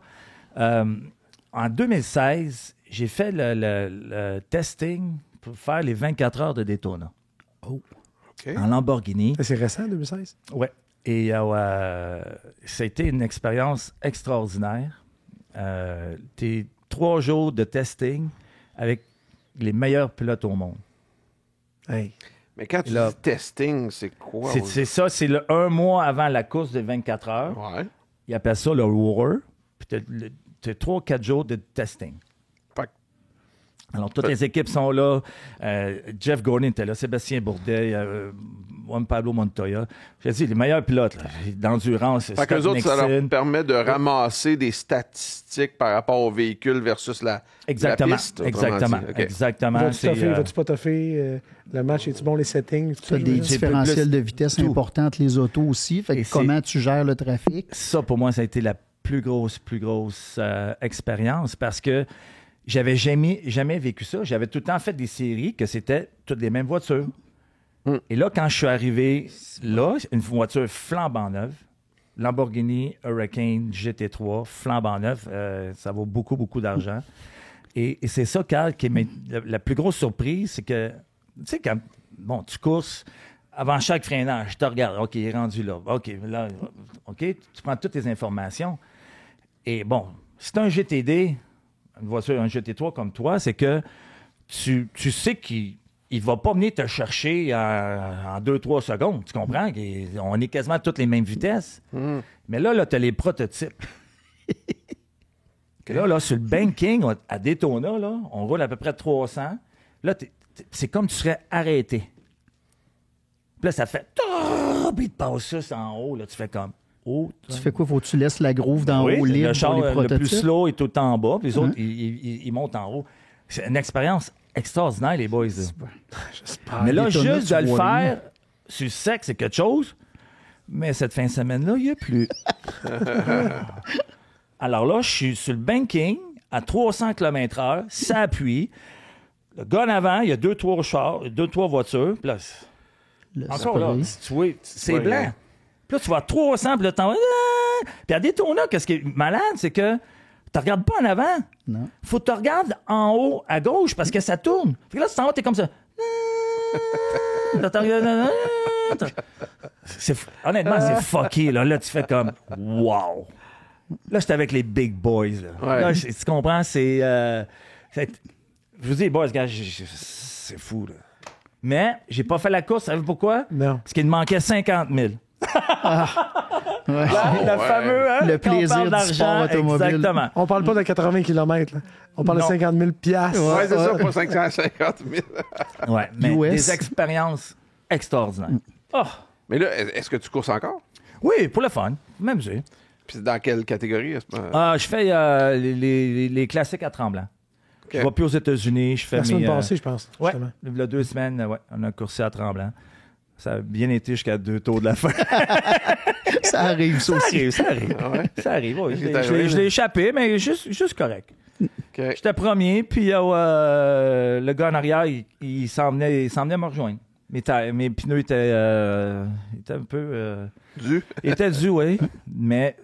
En 2016, j'ai fait le testing pour faire les 24 heures de Daytona. OK. En Lamborghini. C'est récent, 2016? Ouais. Et ça a été une expérience extraordinaire. T'es 3 jours de testing avec les meilleurs pilotes au monde. Hey. Mais quand tu Là- dis testing, c'est quoi? C'est ça, c'est le 1 mois avant la course de 24 heures. Ouais. Ils appellent ça le roar. Puis tu as 3-4 jours de testing. Fait que- Alors, toutes les équipes sont là. Jeff Gordon était là, Sébastien Bourdet, Juan Pablo Montoya. J'ai dit, les meilleurs pilotes là, d'endurance. Fait qu'eux Scott autres, ça leur Nixon. permet de ramasser des statistiques par rapport au véhicule versus la Exactement. piste. autrement Exactement. dit. OK. Exactement. Vas-tu C'est, toffer, vas-tu pas toffer? Le match, est-tu bon, les settings? Tu as des c'est différentiels plus- de vitesse tout. importants entre les autos aussi. Fait Et que comment tu gères le trafic? ça, pour moi, ça a été la plus grosse expérience parce que j'avais jamais vécu ça. J'avais tout le temps fait des séries que c'était toutes les mêmes voitures. Et là, quand je suis arrivé là, une voiture flambant neuve, Lamborghini Hurricane GT3, flambant neuve, ça vaut beaucoup, beaucoup d'argent. Et c'est ça, Carl, qui est la plus grosse surprise, c'est que, tu sais, quand tu courses, avant chaque freinage, je te regarde, OK, il est rendu là, OK, tu prends toutes tes informations. Et bon, c'est un GTD, une voiture, un GT3 comme toi, c'est que tu sais qu'il ne va pas venir te chercher en 2-3 secondes, tu comprends? On est quasiment à toutes les mêmes vitesses. Mais là tu as les prototypes. Là, sur le banking, à Daytona, là, on roule à peu près 300. Là, c'est comme tu serais arrêté. Puis là, ça fait... Puis il te passe ça en haut. Là, tu fais comme... Oh, Tu fais quoi? Faut que tu laisses la groove d'en oui, haut libre le char pour les le prototypes? plus slow est tout en bas, puis les autres, ils montent en haut. C'est une expérience extraordinaire, les boys. là. J'espère. Mais là, Daytona, juste tu de le vois faire sur sec, c'est quelque chose. Mais cette fin de semaine-là, il n'y a plus. Alors là, je suis sur le banking à 300 km/h, ça appuie. Le gars en avant, il y a 2-3 chars, 2-3 voitures. Puis là, encore là, tu vois, c'est blanc. Rien. Puis là, tu vois 300, puis là, t'en vas... Puis à des tournants, qu'est-ce qui est malade, c'est que tu regardes pas en avant. Non. Faut que tu regardes en haut, à gauche, parce que ça tourne. Fait que là, tu t'en vas, t'es comme ça. Honnêtement, c'est fucké. Là, tu fais comme wow. Là, j'étais avec les big boys. Là, Ouais. Là, tu comprends? Je vous dis, boys, gars, c'est fou. Là. Mais j'ai pas fait la course. Savez-vous pourquoi? Non. Parce qu'il me manquait 50 000. Ouais. Le fameux, hein, Le quand on plaisir parle du sport d'argent, automobile. exactement. On parle pas de 80 km. Là. On parle Non. de 50 000 piastres. Ouais, c'est ça, pas 550 000. Ouais, mais US. des expériences extraordinaires. Oh, Mais là, est-ce que tu courses encore? oui, pour le fun. Même jeu. Puis dans quelle catégorie? est-ce que- Je fais les classiques à Tremblant. Ok. Je vais plus aux États-Unis. Je fais La semaine mes. passée, je pense. Ouais, justement. il y a 2 semaines, ouais, on a coursé à Tremblant. Ça a bien été jusqu'à 2 tours de la fin. Ça arrive, ça aussi. Ça arrive. Ah ouais? Ça arrive, oui. C'est arrivé, Je l'ai échappé, mais juste correct. OK. J'étais premier, puis le gars en arrière, il s'en venait me rejoindre. Mes pneus étaient un peu... Du? ils étaient dus, oui, mais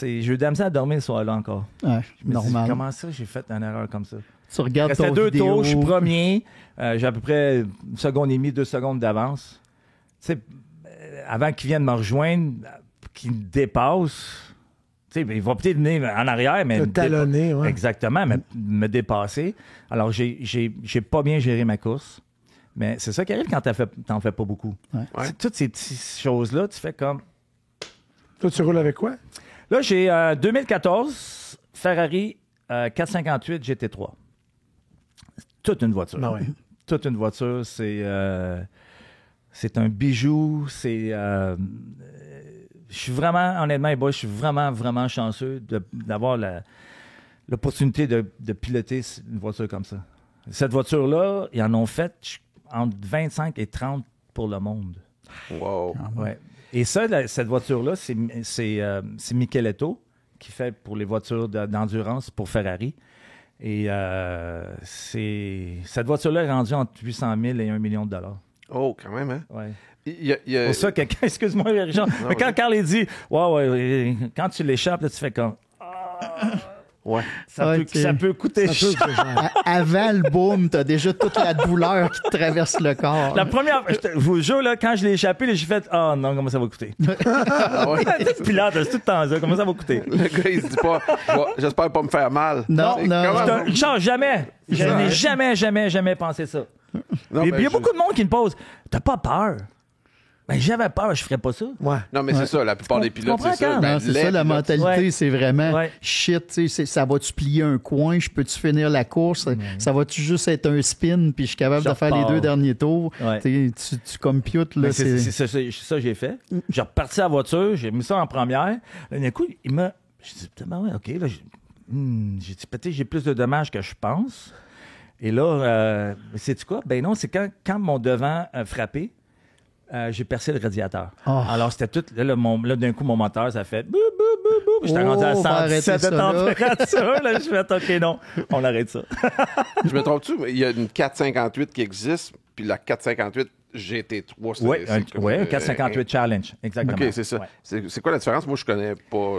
j'ai eu de la misère à dormir ce soir-là encore. Ouais, Je me dis, normal. comment ça, j'ai fait une erreur comme ça? Tu regardes Restait ton 2 vidéo. tours, je suis premier. J'ai à peu près 1 seconde et demie, 2 secondes d'avance. Tu sais, avant qu'il vienne me rejoindre, qu'il me dépasse, tu sais, il va peut-être venir en arrière, mais... Le talonner, ouais. Exactement, mais me dépasser. Alors, j'ai pas bien géré ma course. Mais c'est ça qui arrive quand t'en fais pas beaucoup. Ouais. Ouais. C'est toutes ces petites choses-là, tu fais comme... Toi, tu roules avec quoi? Là, j'ai 2014 Ferrari 458 GT3. Toute une voiture. Ben ouais. Toute une voiture, c'est un bijou. Je suis vraiment, honnêtement, les boys, je suis vraiment, vraiment chanceux d'avoir l'opportunité de piloter une voiture comme ça. Cette voiture-là, ils en ont fait entre 25 et 30 pour le monde. Wow. Ouais. Et ça, cette voiture-là, c'est Micheletto qui fait pour les voitures d'endurance pour Ferrari. Et cette voiture-là est rendue entre 800 000 et 1 million de dollars. Oh, quand même, hein? Ouais. Il y a- Pour ça, quelqu'un, excuse-moi, Richard, mais quand Carl est dit, ouais, quand tu l'échappes, là, tu fais comme, Ouais. Ouais, ça peut coûter Ça cher. peut, c'est cher. Avant le boom, t'as déjà toute la douleur qui te traverse le corps. La première, je vous jure, là, quand je l'ai échappé, là, j'ai fait, oh non, comment ça va coûter? Ah ouais. Puis là, c'est tout le temps ça, comment ça va coûter? Le gars, il se dit pas, j'espère pas me faire mal. Non, C'est non. comment- Richard, jamais. Je n'ai jamais pensé ça. Non, Il ben, y a beaucoup de monde qui me pose, t'as pas peur? Ben, j'avais peur, je ferais pas ça. Ouais. Non, mais c'est ça, la plupart des pilotes, comprends, c'est ça. Carl? Ben, Non, c'est les ça, la pilotes, mentalité, Ouais. c'est vraiment Ouais. shit, tu sais, ça va-tu plier un coin, je peux-tu finir la course, ça va-tu juste être un spin, puis je suis capable Je de faire les repars. 2 derniers tours. Ouais. Tu sais, tu computes, là, Ben, c'est... c'est ça que j'ai fait. J'ai reparti la voiture, j'ai mis ça en première. Là, d'un coup, il m'a. J'ai dit, ben ouais, OK. Là, j'ai dit, peut-être j'ai plus de dommages que je pense. Et là, sais-tu quoi? Ben non, c'est quand mon devant a frappé, j'ai percé le radiateur. Oh. Alors, c'était tout. Là, d'un coup, mon moteur, ça fait. Bou, bou, bou, bou. J'étais Oh, rendu à on va arrêter 117 ça, de là. température. Là, je fais, OK, non, on arrête ça. Je me trompe-tu? Mais il y a une 458 qui existe, puis la 458 GT3, c'est Oui, c'est comme, un 458 Challenge, exactement. OK, c'est ça. Ouais. C'est quoi la différence? Moi, je connais pas.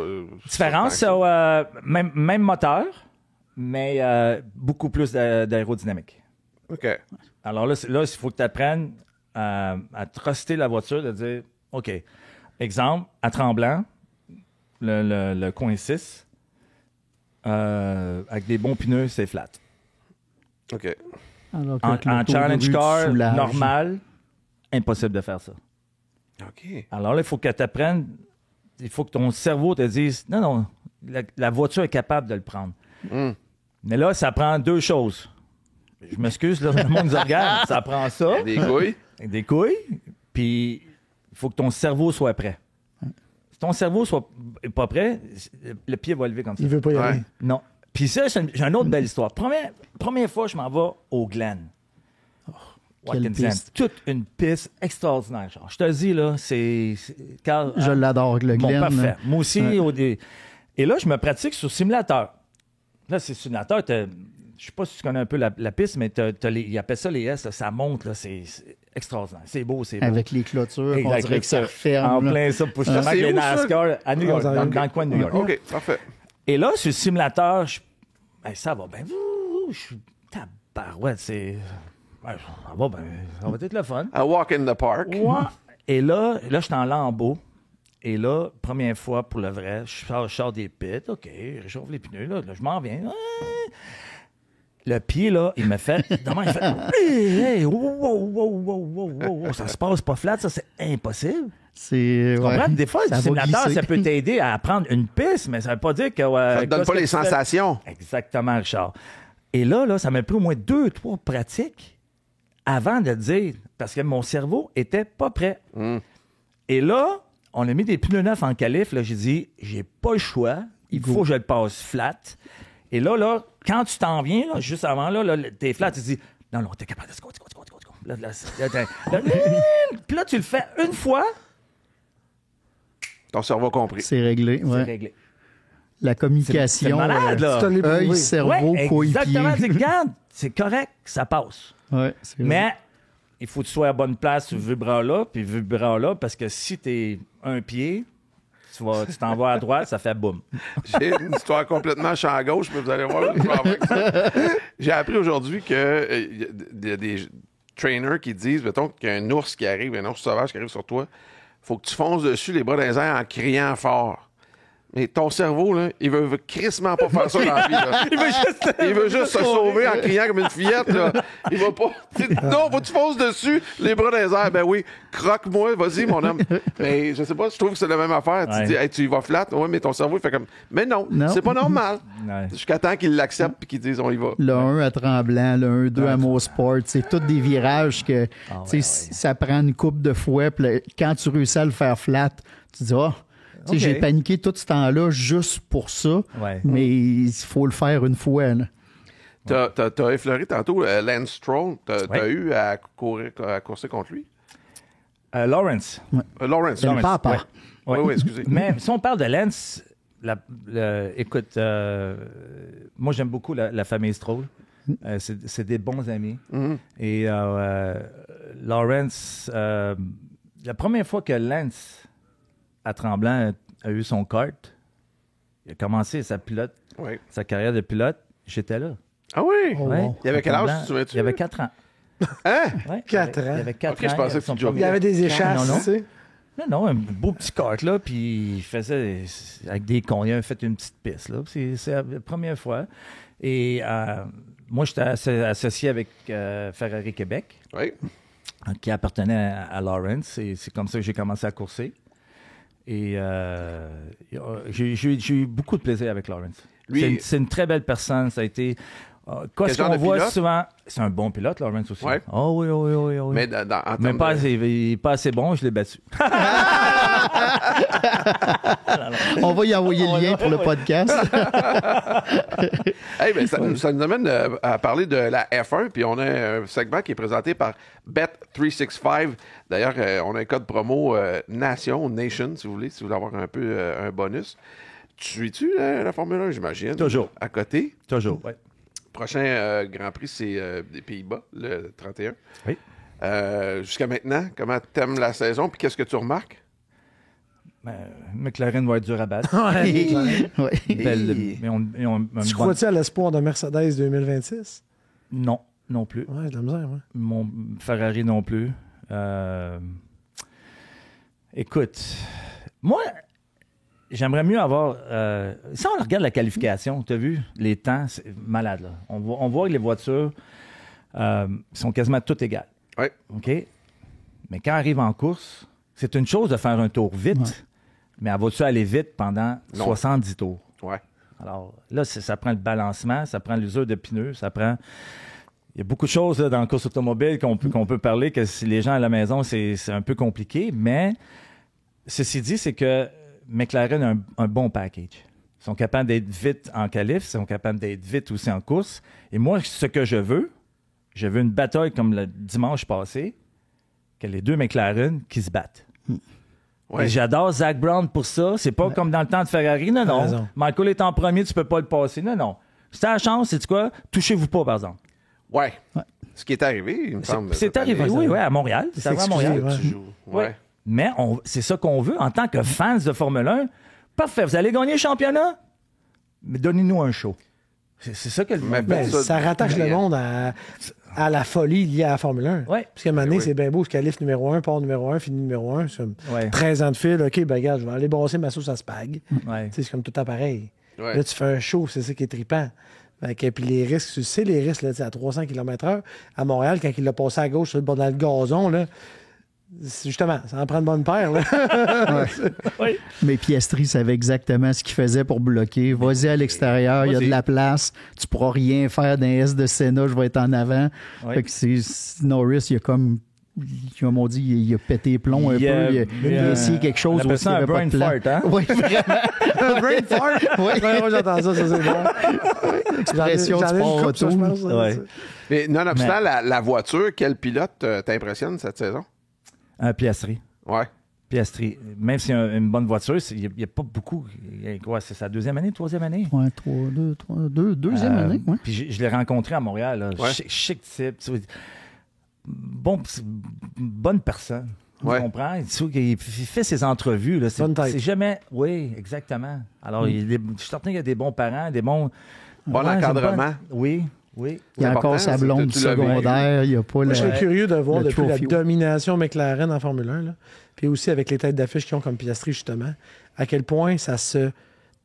Différence, ça. même moteur, mais beaucoup plus d'aérodynamique. OK. Alors là, il faut que tu apprennes à truster la voiture, de dire, OK, exemple, à Tremblant, le coin 6, avec des bons pneus, c'est flat. OK. Alors que En avec l'auto de challenge rue, tu car soulages. normal, impossible de faire ça. OK. Alors là, il faut que tu apprennes, il faut que ton cerveau te dise, non, la voiture est capable de le prendre. Mm. Mais là, ça prend 2 choses. Je m'excuse, là, le monde nous regarde. Ça prend ça, Des couilles? avec des couilles, puis il faut que ton cerveau soit prêt. Si ton cerveau n'est pas prêt, le pied va lever comme ça. Il veut pas y Ouais. aller. Non. Puis ça, j'ai une autre belle histoire. Première fois, je m'en vais au Glen. quelle Watkins Glen. piste. Toute une piste extraordinaire. Genre. Je te dis, là, Carl, Je l'adore, le bon, Glen. parfait. Moi aussi. Ouais. Et là, je me pratique sur simulateur. Là, c'est simulateur, je sais pas si tu connais un peu la piste, mais ils appellent ça les S, là, ça monte, là, c'est extraordinaire. C'est beau, c'est beau. Avec les clôtures, on Avec dirait que ça referme. En là. plein ça, pour justement c'est que les où, ça? NASCAR à New York, Ah, dans le coin de New York. OK, parfait. Et là, sur le simulateur, ça va bien. Je suis tabarouette, ça va être le fun. A walk in the park. Ouais. Et là, je suis en lambeau. Et là, première fois pour le vrai, je sors des pits. OK, je réchauffe les pneus. Là, je m'en viens. Le pied, là, il me fait. Demain, il fait. Hey, wow, ça se passe pas flat, ça, c'est impossible. C'est. Tu comprends? Ouais. Des fois, Ça le va simulateur, glisser. ça peut t'aider à prendre une piste, mais ça veut pas dire que. Ça te donne pas les sensations. Exactement, Richard. Et là, ça m'a pris au moins 2-3 pratiques avant de dire, parce que mon cerveau était pas prêt. Et là, on a mis des pneus neufs en qualif. Là, j'ai dit, j'ai pas le choix. Il faut que je le passe flat. Et là, quand tu t'en viens, là, juste avant, là, t'es flat, tu te dis, non, t'es capable de go. Puis là, tu le fais une fois, Ton cerveau compris. C'est réglé. c'est Ouais. réglé. La C'est communication. malade, là. Tu te l'es prouvé. Œil, cerveau, Ouais, coépier. exactement. Tu dis, regarde, c'est correct, ça passe. Ouais, c'est vrai. Mais il faut que tu sois à bonne place, ce vibrant-là, puis vibrant-là, parce que si t'es un pied, tu t'en vas à droite, ça fait boum. J'ai une histoire complètement champ à gauche, mais vous allez voir. je vais avec ça. J'ai appris aujourd'hui qu'il y a des trainers qui disent, mettons, qu'il y a un ours qui arrive, un ours sauvage qui arrive sur toi, faut que tu fonces dessus les bras dans les airs en criant fort. Mais ton cerveau, là, il veut crissement pas faire ça dans la vie. Là. Il veut juste se sauver en criant comme une fillette. Là. Il va pas. Non, faut que tu fonces dessus, les bras dans les airs. Ben oui, croque-moi, vas-y, mon homme. Mais je sais pas, je trouve que c'est la même affaire. Ouais. Tu dis, hey, tu y vas flat. Ouais, mais ton cerveau, il fait comme. Mais non, Non. c'est pas normal. Ouais. Jusqu'à temps qu'ils l'acceptent et qu'ils disent, on y va. Le 1 à Tremblant, le 1-2 à Mosport, c'est tous des virages que tu sais, ça prend une couple de fois. Puis là, quand tu réussis à le faire flat, tu dis, tu sais, OK. j'ai paniqué tout ce temps-là juste pour ça, Ouais. mais il faut le faire une fois. Là. T'as effleuré tantôt Lance Stroll. T'as Ouais. eu à courser contre lui. Lawrence. Lawrence. C'est le papa. Ouais. Oui, oui, excusez. Mais si on parle de Lance, écoute, moi j'aime beaucoup la famille Stroll. C'est des bons amis. Et Lawrence, la première fois que Lance à Tremblant a eu son kart, il a commencé sa carrière de pilote, j'étais là. Ah oui? Oh, Ouais. wow. Il y avait quel âge, Tremblant, tu te souviens-tu? Il avait 4 ans. Hein? Ouais, 4 il ans. avait 4 Ok, je ans. pensais que son tu joguais. Il y avait des échasses, Non, non. tu sais. Non, un beau petit kart, là, puis il faisait avec des cons. Il avait fait une petite piste, là. C'est la première fois. Et moi, j'étais associé avec Ferrari Québec, Oui. qui appartenait à Lawrence. Et c'est comme ça que j'ai commencé à courser. Et j'ai eu beaucoup de plaisir avec Lawrence. Lui- C'est une très belle personne. Ça a été... Quel ce genre qu'on de voit pilote? souvent... C'est un bon pilote, Lawrence aussi. Ouais. Oh oui. Mais en Mais termes pas de... assez, il est pas assez bon, je l'ai battu. On va y envoyer le lien pour le podcast. Hey, ben, ça nous amène à parler de la F1, puis on a un segment qui est présenté par Bet365. D'ailleurs, on a un code promo Nation, si vous voulez avoir un peu un bonus. Tu suis-tu la Formule 1, j'imagine? Toujours. À côté. Toujours, oui. Prochain Grand Prix, c'est des Pays-Bas, le 31. Oui. Jusqu'à maintenant, comment t'aimes la saison, puis qu'est-ce que tu remarques? McLaren va être dur à battre. Ouais. Tu crois-tu à l'espoir de Mercedes 2026? Non, non plus. Ouais, j'ai de la misère, ouais. Mon Ferrari non plus. Écoute, moi, j'aimerais mieux avoir... si on regarde la qualification, tu as vu, les temps, c'est malade, là. On voit que les voitures sont quasiment toutes égales. Oui. OK? Mais quand arrive en course, c'est une chose de faire un tour vite, mais elle va-tu aller vite pendant Non. 70 tours? Ouais. Alors là, ça prend le balancement, ça prend l'usure de pneus, ça prend... Il y a beaucoup de choses là, dans la course automobile qu'on peut parler, que si les gens à la maison, c'est un peu compliqué, mais ceci dit, c'est que McLaren a un bon package. Ils sont capables d'être vite en qualif, ils sont capables d'être vite aussi en course. Et moi, ce que je veux une bataille comme le dimanche passé, que les deux McLaren qui se battent. Ouais. Et j'adore Zach Brown pour ça. C'est pas comme dans le temps de Ferrari. Non. raison. Michael est en premier, tu peux pas le passer. Non. C'était la chance, c'est quoi? Touchez-vous pas, par exemple. Ouais. Ce qui est arrivé, il me semble. C'est arrivé, oui, à Montréal. C'est arrivé à Montréal. Ouais. Tu joues. Ouais. Mais c'est ça qu'on veut en tant que fans de Formule 1. Parfait, vous allez gagner le championnat, mais donnez-nous un show. C'est ça que le monde Ben, veut. Ça rattache le monde à la folie liée à la Formule 1. Ouais. Parce qu'à un moment donné, Oui. c'est bien beau, ce qualif numéro 1, port numéro 1, fini numéro 1. C'est comme Ouais. 13 ans de fil. OK, ben regarde, je vais aller brasser ma sauce à spag. Ouais. Tu sais, c'est comme tout à pareil. Ouais. Là, tu fais un show, c'est ça qui est trippant. Puis les risques, tu sais, les risques là, à 300 km/h, à Montréal, quand il l'a passé à gauche dans le gazon, là, justement, ça en prend une bonne paire. Là. Oui. Mais Piastri savait exactement ce qu'il faisait pour bloquer. Vas-y à l'extérieur, il y a de Vas-y. la place. Tu pourras rien faire d'un S de Senna, je vais être en avant. Oui. Fait que Norris, il a comme on dit, il a pété les plombs un peu. Il a essayé quelque chose on appelle où il ça n'y un avait pas brain de plan. fart, hein? Oui, vraiment. Un brain fart? Ouais, moi, j'entends ça c'est bon. Expression J'en ai du une sport couple, ça, auto. je pense, ça, Ouais. ça. Mais nonobstant la voiture, quel pilote t'impressionne cette saison? Un Piastri. Ouais. Piastri. Même si c'est une bonne voiture, il n'y a pas beaucoup. Quoi, c'est sa deuxième année, troisième année? Ouais, deuxième année. Ouais. Puis je l'ai rencontré à Montréal. Là. Ouais. Chic type. Tu vois, bonne personne. Ouais. Tu comprends? Il fait ses entrevues. Là. Bonne tête. C'est jamais... Oui, exactement. Alors, je suis certain qu'il y a des bons parents, des bons... Bon Ouais, c'est encadrement. Oui, oui. Il y a C'est encore important, sa blonde tu l'as vu. secondaire. Il n'y a pas Moi, je serais curieux de voir le depuis la trophy. domination McLaren en Formule 1, là, puis aussi avec les têtes d'affiche qu'ils ont comme Piastri, justement, à quel point ça se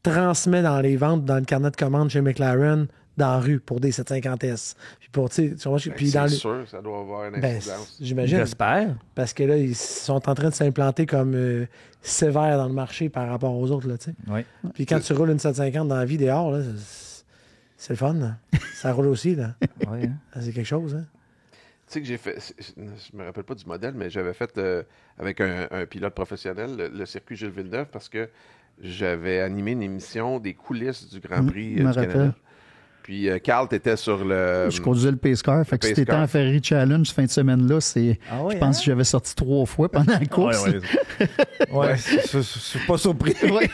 transmet dans les ventes, dans le carnet de commandes chez McLaren, dans la rue, pour des 750S. Puis pour, tu sais, puis dans C'est le... sûr, ça doit avoir une Ben, influence. j'imagine. J'espère. Parce que là, ils sont en train de s'implanter comme sévères dans le marché par rapport aux autres, là, tu sais. Oui. Puis quand tu roules une 750 dans la vie dehors, là, c'est le fun, là. Ça roule aussi, là. Oui, hein. C'est quelque chose, hein. Tu sais que j'ai fait, je me rappelle pas du modèle, mais j'avais fait avec un pilote professionnel le circuit Gilles Villeneuve parce que j'avais animé une émission des coulisses du Grand Prix je me du Canada. rappelle. Puis Carl, t'étais sur le... Je conduisais le Pace Car. Fait que si Pace t'étais Car. en Ferry Challenge fin de semaine-là, c'est. Ah ouais, je pense hein? que j'avais sorti 3 fois pendant la course. Ouais, je suis pas surpris. Ouais.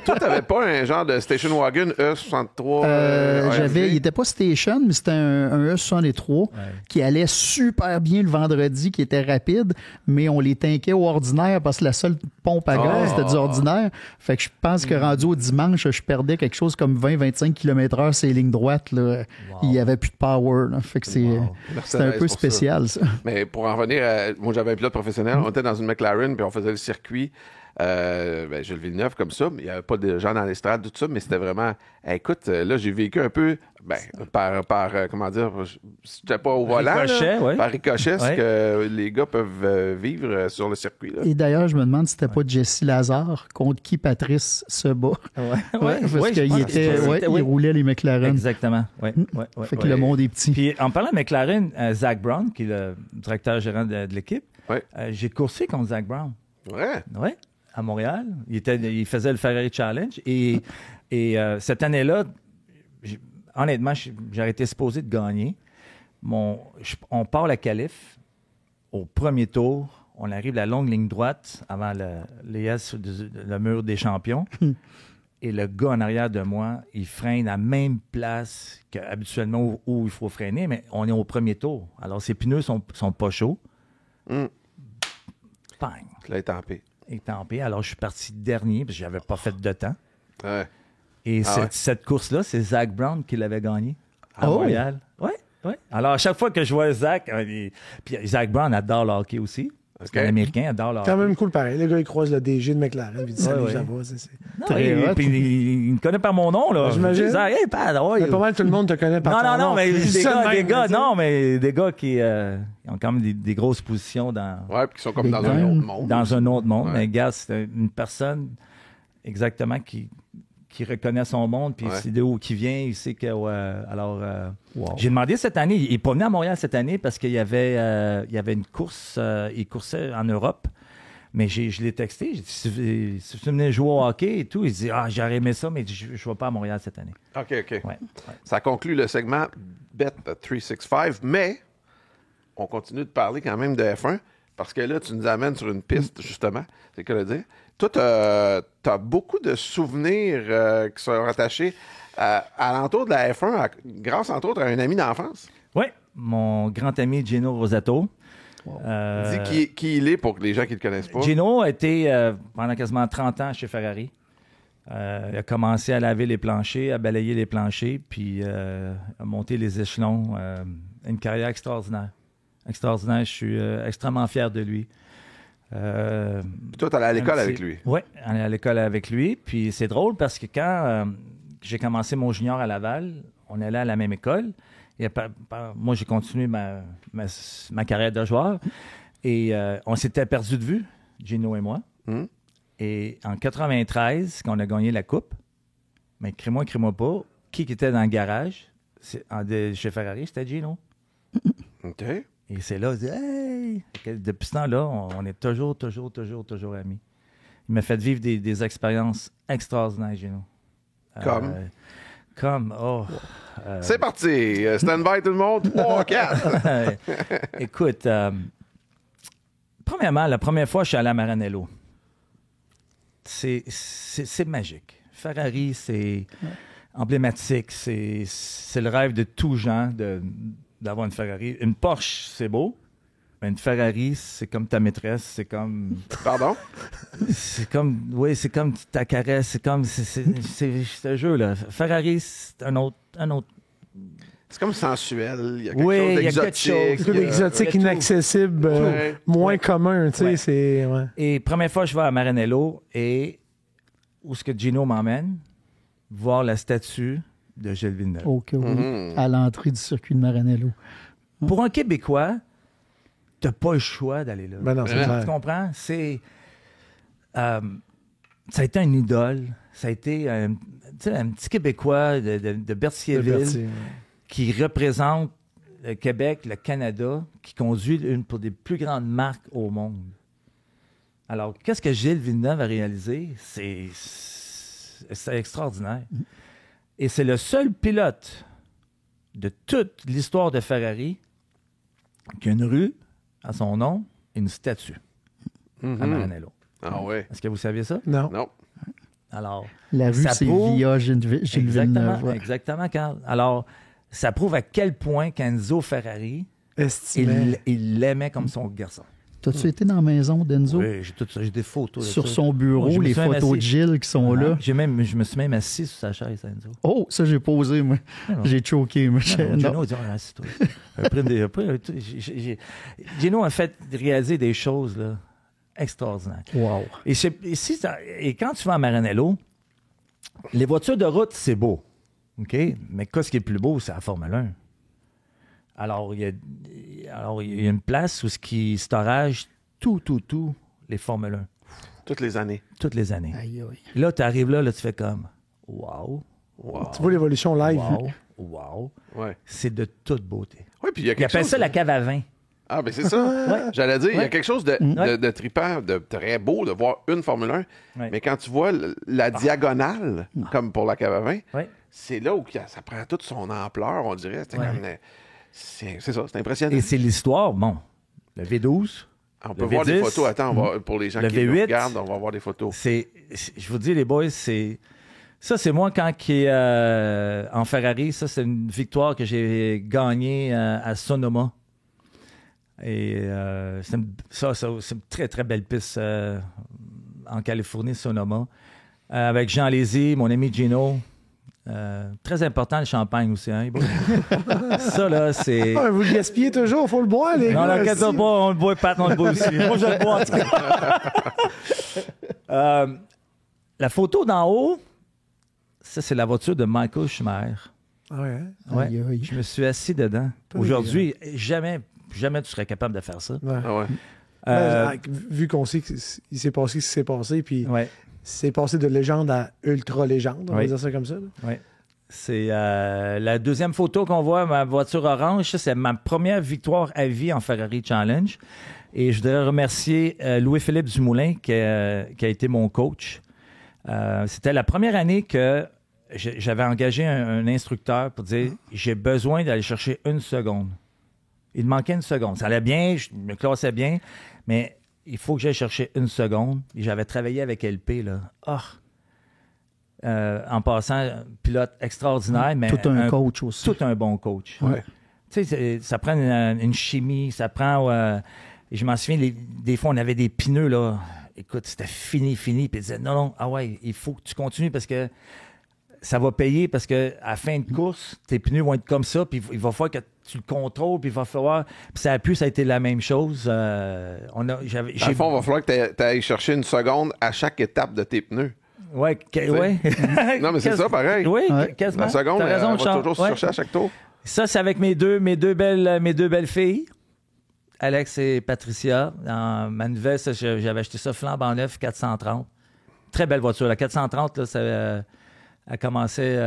Toi, t'avais pas un genre de station wagon E63? J'avais, il était pas station, mais c'était un E63 qui allait super bien le vendredi, qui était rapide, mais on les tanquait au ordinaire parce que la seule pompe à gaz, c'était du ordinaire. Fait que je pense que rendu au dimanche, je perdais quelque chose comme 20-25 km/h sur les lignes droites. Là. Il n'y avait plus de power. Là. Fait que c'était un peu spécial, ça. Mais pour en revenir, moi j'avais un pilote professionnel, on était dans une McLaren, puis on faisait le circuit. Gilles Villeneuve comme ça, mais il n'y avait pas de gens dans l'estrade, tout ça, mais c'était vraiment. Écoute, là, j'ai vécu un peu par comment dire, j'étais pas au volant. Ricochet, là, ouais. par ricochet, ce Ouais. que les gars peuvent vivre sur le circuit. Là. Et d'ailleurs, je me demande si c'était pas Jesse Lazare contre qui Patrice se bat. Ouais, Parce qu'il roulait les McLaren. Exactement. Ouais, Fait que le monde est petit. Puis en parlant de McLaren, Zach Brown, qui est le directeur gérant de l'équipe, Ouais. j'ai coursé contre Zach Brown. Ouais. Oui, à Montréal. Il faisait le Ferrari Challenge. Et cette année-là, honnêtement, j'aurais été supposé de gagner. On part la qualif au premier tour. On arrive la longue ligne droite avant le mur des champions. Et le gars en arrière de moi, il freine à la même place qu'habituellement où il faut freiner, mais on est au premier tour. Alors, ses pneus sont pas chauds. Mm. Bang! Là, étampé. Étampé. Alors, je suis parti dernier parce que j'avais pas fait de temps. Ouais. Et ouais. cette course-là, c'est Zach Brown qui l'avait gagné à Oh! Montréal. Oui, oui. Alors, à chaque fois que je vois Zach, puis Zach Brown adore le hockey aussi. Parce que l'Américain adore le hockey. Quand même cool pareil. Le gars, il croise le DG de McLaren. Il dit salut, Ouais, ça ouais. va. Non, Très hot. puis il me connaît par mon nom, là. J'imagine. Zach, hey, Pat, ouais. Mais pas mal tout le monde te connaît par ton Non, nom. mais C'est des ça gars, de même, tu sais. mais des gars qui ont quand même des grosses positions Ouais, puis qui sont comme Big dans time. un autre monde. dans un autre monde. Ouais. Mais gars, c'est une personne exactement qui reconnaît son monde, puis Ouais. il sait d'où il vient, il sait que... J'ai demandé cette année, il n'est pas venu à Montréal cette année parce qu'il y avait une course, il coursait en Europe, mais je l'ai texté, j'ai dit, si tu venais jouer au hockey et tout, il dit, j'aurais aimé ça, mais je ne vais pas à Montréal cette année. OK. Ouais. Ça conclut le segment Bet365, mais on continue de parler quand même de F1 parce que là, tu nous amènes sur une piste, justement, c'est le cas de dire. Toi, t'as beaucoup de souvenirs qui sont rattachés à l'entour de la F1, grâce, entre autres, à un ami d'enfance. Oui, mon grand ami Gino Rosato. Dis qui il est pour les gens qui ne le connaissent pas. Gino a été pendant quasiment 30 ans chez Ferrari. Il a commencé à laver les planchers, à balayer les planchers, puis à monter les échelons. Une carrière extraordinaire. Extraordinaire. Je suis extrêmement fier de lui. Puis toi, tu allais à l'école avec lui. Oui, on est à l'école avec lui. Puis c'est drôle parce que quand j'ai commencé mon junior à Laval, on allait à la même école. Et moi, j'ai continué ma carrière de joueur. Et on s'était perdu de vue, Gino et moi. Et en 93, quand on a gagné la Coupe, mais crée-moi pas, qui était dans le garage chez Ferrari, c'était Gino. OK. Et c'est là, je dis, hey! Depuis ce temps-là, on est toujours amis. Il m'a fait vivre des expériences extraordinaires, Gino. C'est parti! Stand by tout le monde. 3, 4. Écoute, premièrement, la première fois que je suis allé à Maranello, c'est magique. Ferrari, c'est emblématique. C'est le rêve de tout gens d'avoir une Ferrari. Une Porsche, c'est beau. Mais une Ferrari, c'est comme ta maîtresse. C'est comme... Pardon? C'est comme ta caresse. C'est comme... C'est un jeu, là. Ferrari, c'est un autre... C'est comme sensuel. Il y a quelque chose d'exotique. C'est exotique, inaccessible, moins commun, tu sais. Ouais. C'est... Ouais. Et première fois, je vais à Maranello et où est-ce que Gino m'emmène? Voir la statue de Gilles Villeneuve. OK, oui. À l'entrée du circuit de Maranello. Pour un Québécois, t'as pas le choix d'aller là. Ben non, c'est clair. Tu comprends? Ça a été une idole. Ça a été un petit Québécois de Berthierville qui représente le Québec, le Canada, qui conduit une pour des plus grandes marques au monde. Alors, qu'est-ce que Gilles Villeneuve a réalisé? C'est extraordinaire. Et c'est le seul pilote de toute l'histoire de Ferrari qui a une rue à son nom et une statue à Maranello. Ah ouais. Est-ce que vous saviez ça? Non. Alors, la rue, c'est via Gilles Villeneuve. Ouais. Exactement, Carl. Alors, ça prouve à quel point qu'Enzo Ferrari, Estimé. il l'aimait comme son garçon. T'as-tu été dans la maison d'Enzo? Oui, j'ai des photos. Sur son bureau, je me les suis même photos de assis. Gilles qui sont là. Je me suis même assis sur sa chaise, Enzo. Oh, ça, j'ai posé, moi. J'ai choqué, moi. Gino dit, assis-toi. Gino a fait réaliser des choses là, extraordinaires. Wow. Et quand tu vas à Maranello, les voitures de route, c'est beau. OK? Mais ce qui est plus beau, c'est la Formule 1. Alors, il y a une place où qui storage tout, les Formule 1. Toutes les années. Toutes les années. Aïe, aïe. Là, tu arrives là, tu fais comme wow. Tu vois l'évolution live. Wow. Ouais. C'est de toute beauté. Oui, puis il y a Ils quelque appellent chose... ça la cave à vin. Ah, ben c'est ça. J'allais dire, il y a quelque chose de trippant, de très beau de voir une Formule 1. Ouais. Mais quand tu vois la diagonale, comme pour la cave à vin, Ouais. c'est là où ça prend toute son ampleur, on dirait. C'est comme... C'est ça, c'est impressionnant. Et c'est l'histoire, bon, le V12. On peut le voir V10, des photos. Attends, pour les gens le qui nous V8, regardent, on va voir des photos. Je vous dis, les boys, c'est moi quand en Ferrari. Ça, c'est une victoire que j'ai gagnée à Sonoma. Et c'est une très, très belle piste en Californie, Sonoma. Avec Jean Lézy, mon ami Gino. Très important le champagne aussi, hein? Ça, là, c'est... Ah, vous le gaspillez toujours, il faut le boire, les Non, gars. non, quand on le boit, Pat, on le boit aussi. Moi, je le bois, en tout cas. La photo d'en haut, ça, c'est la voiture de Michael Schumacher. Ah ouais, hein? Ouais. Aïe, aïe. Je me suis assis dedans. Aujourd'hui, jamais tu serais capable de faire ça. Ouais. Ah ouais. Vu qu'on sait qu'il s'est passé ce qui s'est passé, puis Ouais. c'est passé de légende à ultra-légende, on va Oui. dire ça comme ça. Là. Ouais. C'est la deuxième photo qu'on voit, ma voiture orange. Ça, c'est ma première victoire à vie en Ferrari Challenge. Et je voudrais remercier Louis-Philippe Dumoulin, qui a été mon coach. C'était la première année que j'avais engagé un instructeur pour dire j'ai besoin d'aller chercher une seconde. Il me manquait une seconde. Ça allait bien, je me classais bien, mais il faut que j'aille chercher une seconde. Et j'avais travaillé avec LP, là. En passant, pilote extraordinaire, mais Tout un coach aussi. Tout un bon coach. Ouais. Tu sais, ça prend une chimie, ça prend... et je m'en souviens, des fois, on avait des pneus, là. Écoute, c'était fini. Puis il disait, non, il faut que tu continues parce que ça va payer, parce qu'à la fin de course, tes pneus vont être comme ça, puis il va falloir que tu le contrôles, puis il va falloir... Puis ça a été la même chose. Dans le fond, il va falloir que tu ailles chercher une seconde à chaque étape de tes pneus. Ouais. Non, mais c'est ça, pareil. Oui, Ouais. quasiment. La seconde, T'as raison, elle va Charles. toujours se Ouais. chercher à chaque tour. Ça, c'est avec mes deux belles filles, Alex et Patricia. Dans ma nouvelle, ça, j'avais acheté ça flambant neuf, 430. Très belle voiture. La 430, là, ça a commencé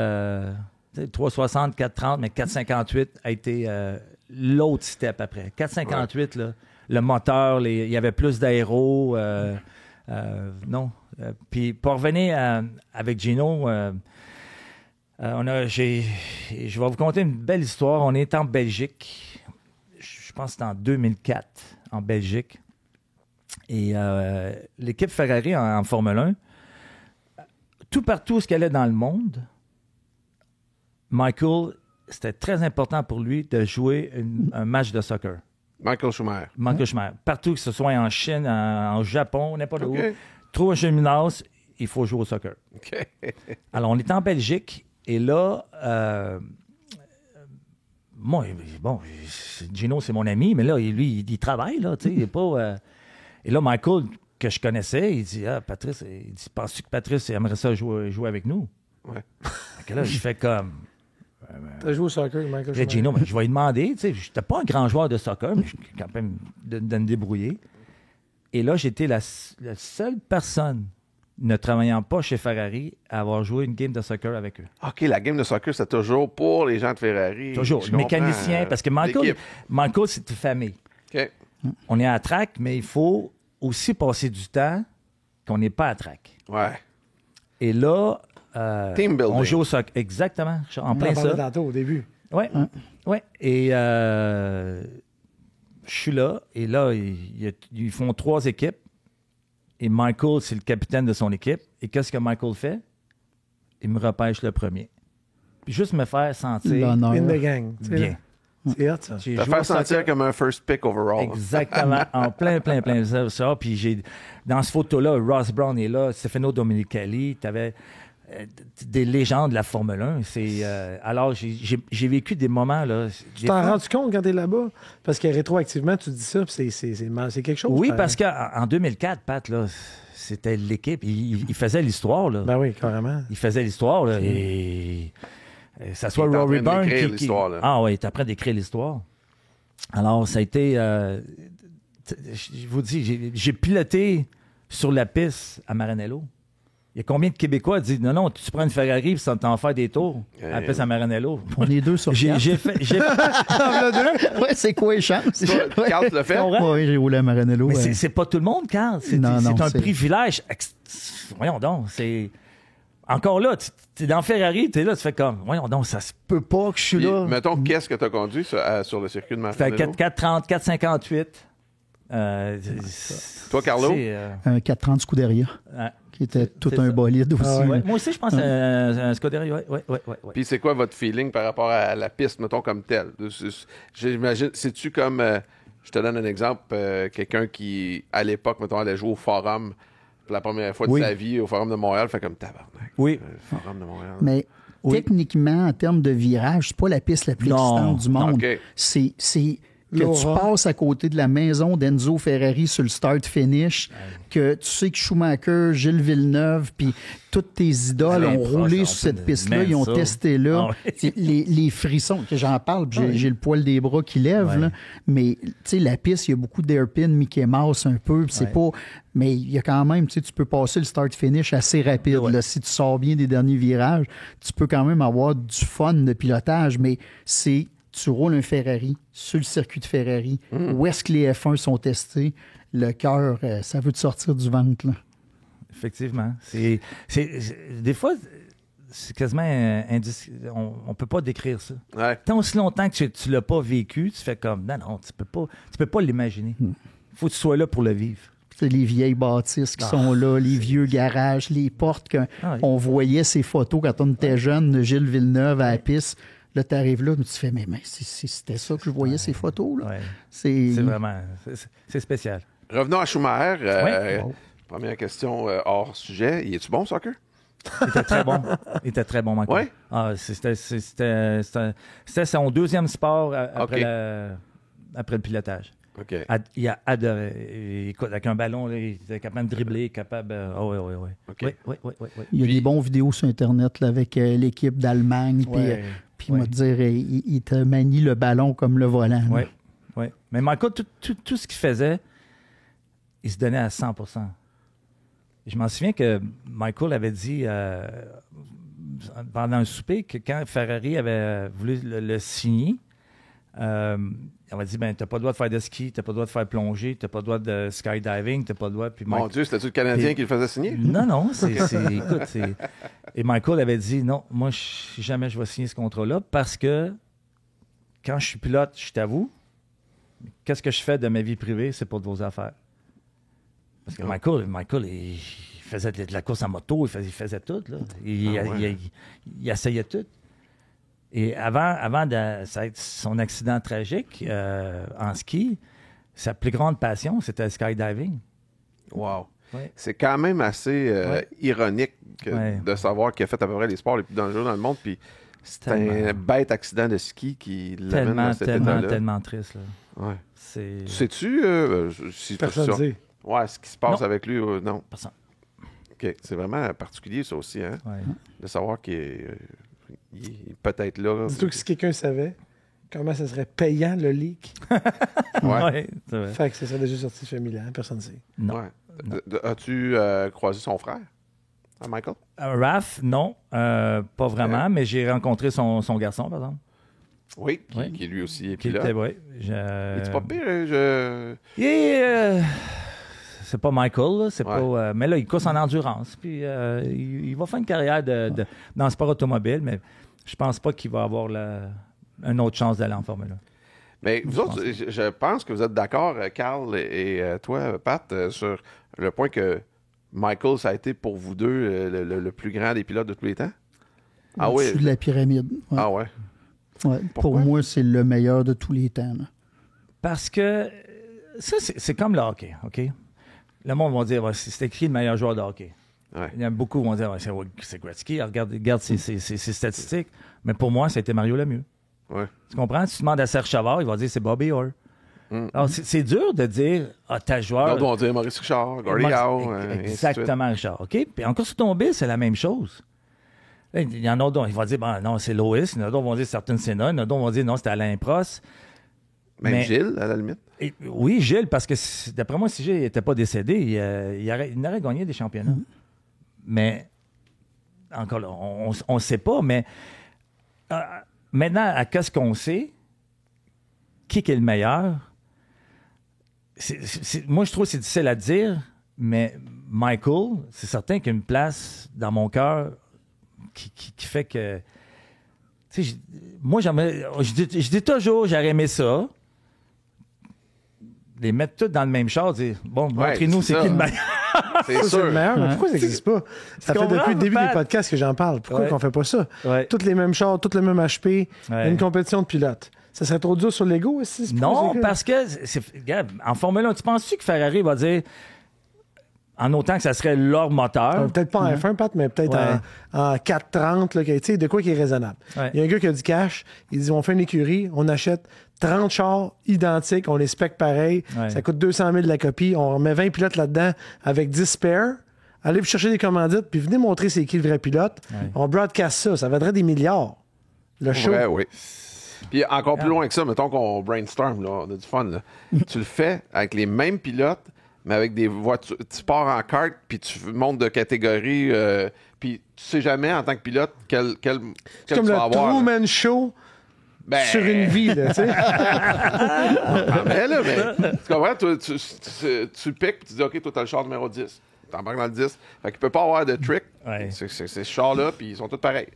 360, 430, mais 458 a été l'autre step après. 458, là, le moteur, il y avait plus d'aéro. Non. Puis pour revenir avec Gino, je vais vous conter une belle histoire. On est en Belgique. Je pense que c'était en 2004, en Belgique. Et l'équipe Ferrari en Formule 1, tout partout où elle est dans le monde, Michael, c'était très important pour lui de jouer un match de soccer. Michael Schumacher. Michael Schumacher. Partout, que ce soit en Chine, en Japon, n'importe où. OK. Trouve un gymnase, il faut jouer au soccer. OK. Alors, on est en Belgique et là, moi, bon, Gino, c'est mon ami, mais là, lui, il travaille, là, tu sais, il est pas... Et là, Michael, que je connaissais, il dit, Patrice, il dit, penses-tu que Patrice aimerait ça jouer avec nous? Ouais. Fait que là, je fais comme... T'as joué au soccer, Michael Là, Schumacher. Gino, je vais lui demander, tu sais, je n'étais pas un grand joueur de soccer, mais je suis quand même de me débrouiller. Et là, j'étais la seule personne ne travaillant pas chez Ferrari à avoir joué une game de soccer avec eux. OK, la game de soccer, c'est toujours pour les gens de Ferrari. Toujours. Je Le mécanicien, comprends. parce que Michael, c'est une famille. OK. On est à la track, mais il faut aussi passer du temps qu'on n'est pas à track. Ouais. Et là, Team building. on joue au soccer. Exactement. En On plein en parlait ça. tantôt au début. Oui. Ouais. Et je suis là. Et là, ils font 3 équipes. Et Michael, c'est le capitaine de son équipe. Et qu'est-ce que Michael fait? Il me repêche le premier. Puis juste me faire sentir L'honneur. In the gang. tu sais, bien. là. C'est hot, ça. J'ai Te joué au faire sentir soccer. comme un first pick overall. Exactement. En plein ça. Puis dans ce photo-là, Ross Brown est là, Stefano Domenicali, tu avais des légendes de la Formule 1. Alors, j'ai vécu des moments, là... Tu t'en rends compte quand t'es là-bas? Parce que rétroactivement, tu dis ça, puis c'est quelque chose. Oui, pareil. parce qu'en 2004, Pat, là, c'était l'équipe. Il faisait l'histoire, là. Ben oui, carrément. Il faisait l'histoire, là, et ça soit Il est en Rory train Byrne d'écrire l'histoire, là. Ah oui, il est en train d'écrire l'histoire. Alors, ça a été... je vous dis, j'ai piloté sur la piste à Maranello. Il y a combien de Québécois disent non, tu prends une Ferrari et t'en faire des tours à la piste à Maranello? On est deux sur quatre. J'ai fait... Ouais, c'est quoi les chances? Toi, Carl, tu l'as fait? comprends? Oui, j'ai roulé à Maranello. Mais ouais. c'est pas tout le monde, Carl. C'est Non, non, un c'est- privilège. Voyons donc, c'est... Encore là, t'es dans Ferrari, t'es là, tu fais comme... Voyons donc, ça se peut pas que je suis Puis, là. mettons, qu'est-ce que tu as conduit sur le circuit de Ça fait Maranello? 430, 458. Toi, Carlo? Un 430 Scuderia, qui était tout un bolide aussi. Ah ouais. Moi aussi, je pense que c'est un Scuderia. Ouais. Puis c'est quoi votre feeling par rapport à la piste, mettons, comme telle? J'imagine, c'est-tu comme... je te donne un exemple. Quelqu'un qui, à l'époque, mettons, allait jouer au Forum pour la première fois de Oui. sa vie, au Forum de Montréal, fait comme tabarnak. Oui. Le Forum de Montréal. Mais Oui. techniquement, en termes de virage, c'est pas la piste la plus Non. excitante du monde. OK. C'est que L'aura. tu passes à côté de la maison d'Enzo Ferrari sur le start-finish, que tu sais que Schumacher, Gilles Villeneuve, puis toutes tes idoles Alain ont Prost, roulé on sur cette peut piste-là, mettre ils ont ça. testé là. Ah oui. C'est les frissons, que j'en parle, puis j'ai le poil des bras qui lève, Ouais. là. Mais tu sais, la piste, il y a beaucoup d'airpin, Mickey Mouse un peu, puis c'est Ouais. pas... Mais il y a quand même, tu sais, tu peux passer le start-finish assez rapide. Ouais. Là. Si tu sors bien des derniers virages, tu peux quand même avoir du fun de pilotage, mais c'est... Tu roules un Ferrari sur le circuit de Ferrari. Où est-ce que les F1 sont testés? Le cœur, ça veut te sortir du ventre. Là. Effectivement. Des fois, c'est quasiment on peut pas décrire ça. Ouais. Tant aussi longtemps que tu l'as pas vécu, tu fais comme non, tu peux pas l'imaginer. Faut que tu sois là pour le vivre. C'est les vieilles bâtisses qui sont là, les vieux garages, les portes qu'on voyait ces photos quand on était jeune de Gilles Villeneuve à la piste. Là, tu arrives là, mais tu fais, mais c'était ça que je voyais ces photos. Là. Ouais. C'est vraiment... C'est spécial. Revenons à Schumacher. Oui. Première question hors sujet. Il est-tu bon, soccer? Il était très bon, Michael. Ouais? Ah, c'était son deuxième sport après le pilotage. OK. Il a adoré. Écoute, avec un ballon, là, il était capable de dribbler, capable... oui. OK. Oui. Il y a des bons vidéos sur Internet là, avec l'équipe d'Allemagne. Puis, moi, dire, il te manie le ballon comme le volant. Oui. Mais Michael, tout ce qu'il faisait, il se donnait à 100%. Je m'en souviens que Michael avait dit pendant un souper que quand Ferrari avait voulu le signer, on m'a dit, t'as pas le droit de faire de ski, t'as pas le droit de faire plonger, t'as pas le droit de skydiving, t'as pas le droit... Puis Mon Dieu, c'était-tu le Canadien qui le faisait signer? Non, écoute, Et Michael avait dit, non, moi, jamais je vais signer ce contrat-là parce que quand je suis pilote, je t'avoue, qu'est-ce que je fais de ma vie privée, c'est pour de vos affaires. Parce que Michael, il faisait de la course en moto, il faisait tout, là. Il essayait tout. Et avant son accident tragique en ski, sa plus grande passion, c'était le skydiving. Wow. Ouais. C'est quand même assez ironique de savoir qu'il a fait à peu près les sports les plus dangereux dans le monde, puis c'est un bête accident de ski qui l'amène dans cet état-là. Tellement triste. Là. Ouais. C'est... Sais-tu si Personne ne sait. Ouais, ce qui se passe avec lui, non. Personne. OK. C'est vraiment particulier, ça aussi, hein? Ouais. De savoir qu'il est peut-être là. Dis-toi que si quelqu'un savait comment ça serait payant le leak, Ouais. C'est vrai. fait que ça serait déjà sorti familial, personne ne sait. Non. Ouais. As-tu croisé son frère, Michael? Raph, non, pas vraiment, mais j'ai rencontré son garçon, par exemple. Oui, qui lui aussi est pilote. C'est pas pire? C'est pas Michael, là, c'est pas. Mais là, il course en endurance. Puis il va faire une carrière dans le sport automobile, mais je pense pas qu'il va avoir une autre chance d'aller en Formule 1. Mais vous autres, je pense que vous êtes d'accord, Carl et toi, Pat, sur le point que Michael, ça a été pour vous deux le plus grand des pilotes de tous les temps? Ah oui. Au-dessus de la pyramide. Ouais. Ah ouais. Ouais. Pour moi, c'est le meilleur de tous les temps. Là. Parce que ça, c'est comme le hockey, OK? Le monde va dire, c'est écrit le meilleur joueur de hockey. Ouais. Il y a beaucoup qui vont dire, c'est Gretzky, regarde ses statistiques. Mais pour moi, ça a été Mario Lemieux. Ouais. Tu comprends? Si tu demandes à Serge Chavard, il va dire c'est Bobby Orr. Alors, c'est dur de dire, ta joueur... D'autres vont dire Maurice Richard, Gordie Howe. Exactement, Richard. OK? Puis en course automobile, c'est la même chose. Là, il y en a d'autres, ils vont dire, non, c'est Lois. Il y en a d'autres qui vont dire Certain Senna. Il y en a d'autres qui vont dire, non, c'était Alain Prost. Même Gilles, à la limite. Oui, Gilles, parce que d'après moi, si Gilles n'était pas décédé, il aurait gagné des championnats. Mais, encore là, on ne sait pas, mais maintenant, à qu'est-ce qu'on sait, qui est le meilleur, moi, je trouve que c'est difficile à dire, mais Michael, c'est certain qu'il y a une place dans mon cœur qui fait que... Tu sais, moi, je dis toujours, j'aurais aimé ça, les mettre tous dans le même char, dire, bon, montrez-nous c'est qui le meilleur. C'est sûr. C'est le meilleur, mais pourquoi ça n'existe pas? Ça fait depuis le début des podcasts que j'en parle. Pourquoi qu'on fait pas ça? Toutes les mêmes chars, toutes le même HP, une compétition de pilotes. Ça serait trop dur sur l'ego aussi? Non, parce que, regarde, en Formule 1, tu penses-tu que Ferrari va dire, en autant que ça serait leur moteur? Peut-être pas en F1, Pat, mais peut-être en 430, là, tu sais, de quoi qui est raisonnable. Il y a un gars qui a du cash, il dit, on fait une écurie, on achète 30 chars identiques, on les spec pareil, ça coûte 200 000 la copie, on met 20 pilotes là-dedans avec 10 spares, allez vous chercher des commandites, puis venez montrer c'est qui le vrai pilote. On broadcast ça vaudrait des milliards. Le show. Ouais, oui. Puis encore plus loin que ça, mettons qu'on brainstorm, là, on a du fun. Là. Tu le fais avec les mêmes pilotes, mais avec des voitures. Tu pars en kart, puis tu montes de catégorie, puis tu sais jamais en tant que pilote quel c'est comme tu le vas avoir. Truman Show sur une vie, là, tu sais. mais tu comprends, tu piques, puis tu dis, OK, toi, t'as le char numéro 10. t'embarques dans le 10. Fait qu'il peut pas avoir de trick. Ouais. C'est ce char-là, puis ils sont tous pareils.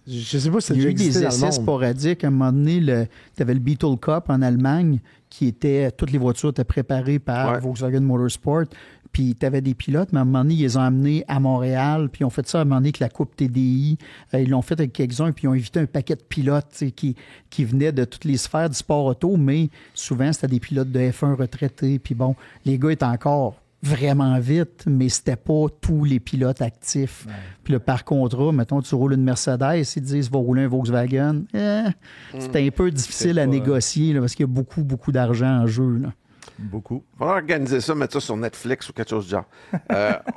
Je sais pas si ça a Il y a déjà eu existé des dans le essais monde. sporadiques. À un moment donné, tu avais le Beetle Cup en Allemagne, qui était. Toutes les voitures étaient préparées par Volkswagen Motorsport. Puis tu avais des pilotes, mais à un moment donné, ils les ont amenés à Montréal. Puis ils ont fait ça à un moment donné avec la Coupe TDI. Ils l'ont fait avec quelques-uns, puis ils ont invité un paquet de pilotes qui venaient de toutes les sphères du sport auto, mais souvent, c'était des pilotes de F1 retraités. Puis bon, les gars étaient encore vraiment vite, mais c'était pas tous les pilotes actifs. Puis là, par contrat, mettons, tu roules une Mercedes, ils te disent, va rouler un Volkswagen. C'était un peu difficile à négocier là, parce qu'il y a beaucoup, beaucoup d'argent en jeu. Là. Beaucoup. Il va falloir organiser ça, mettre ça sur Netflix ou quelque chose du genre.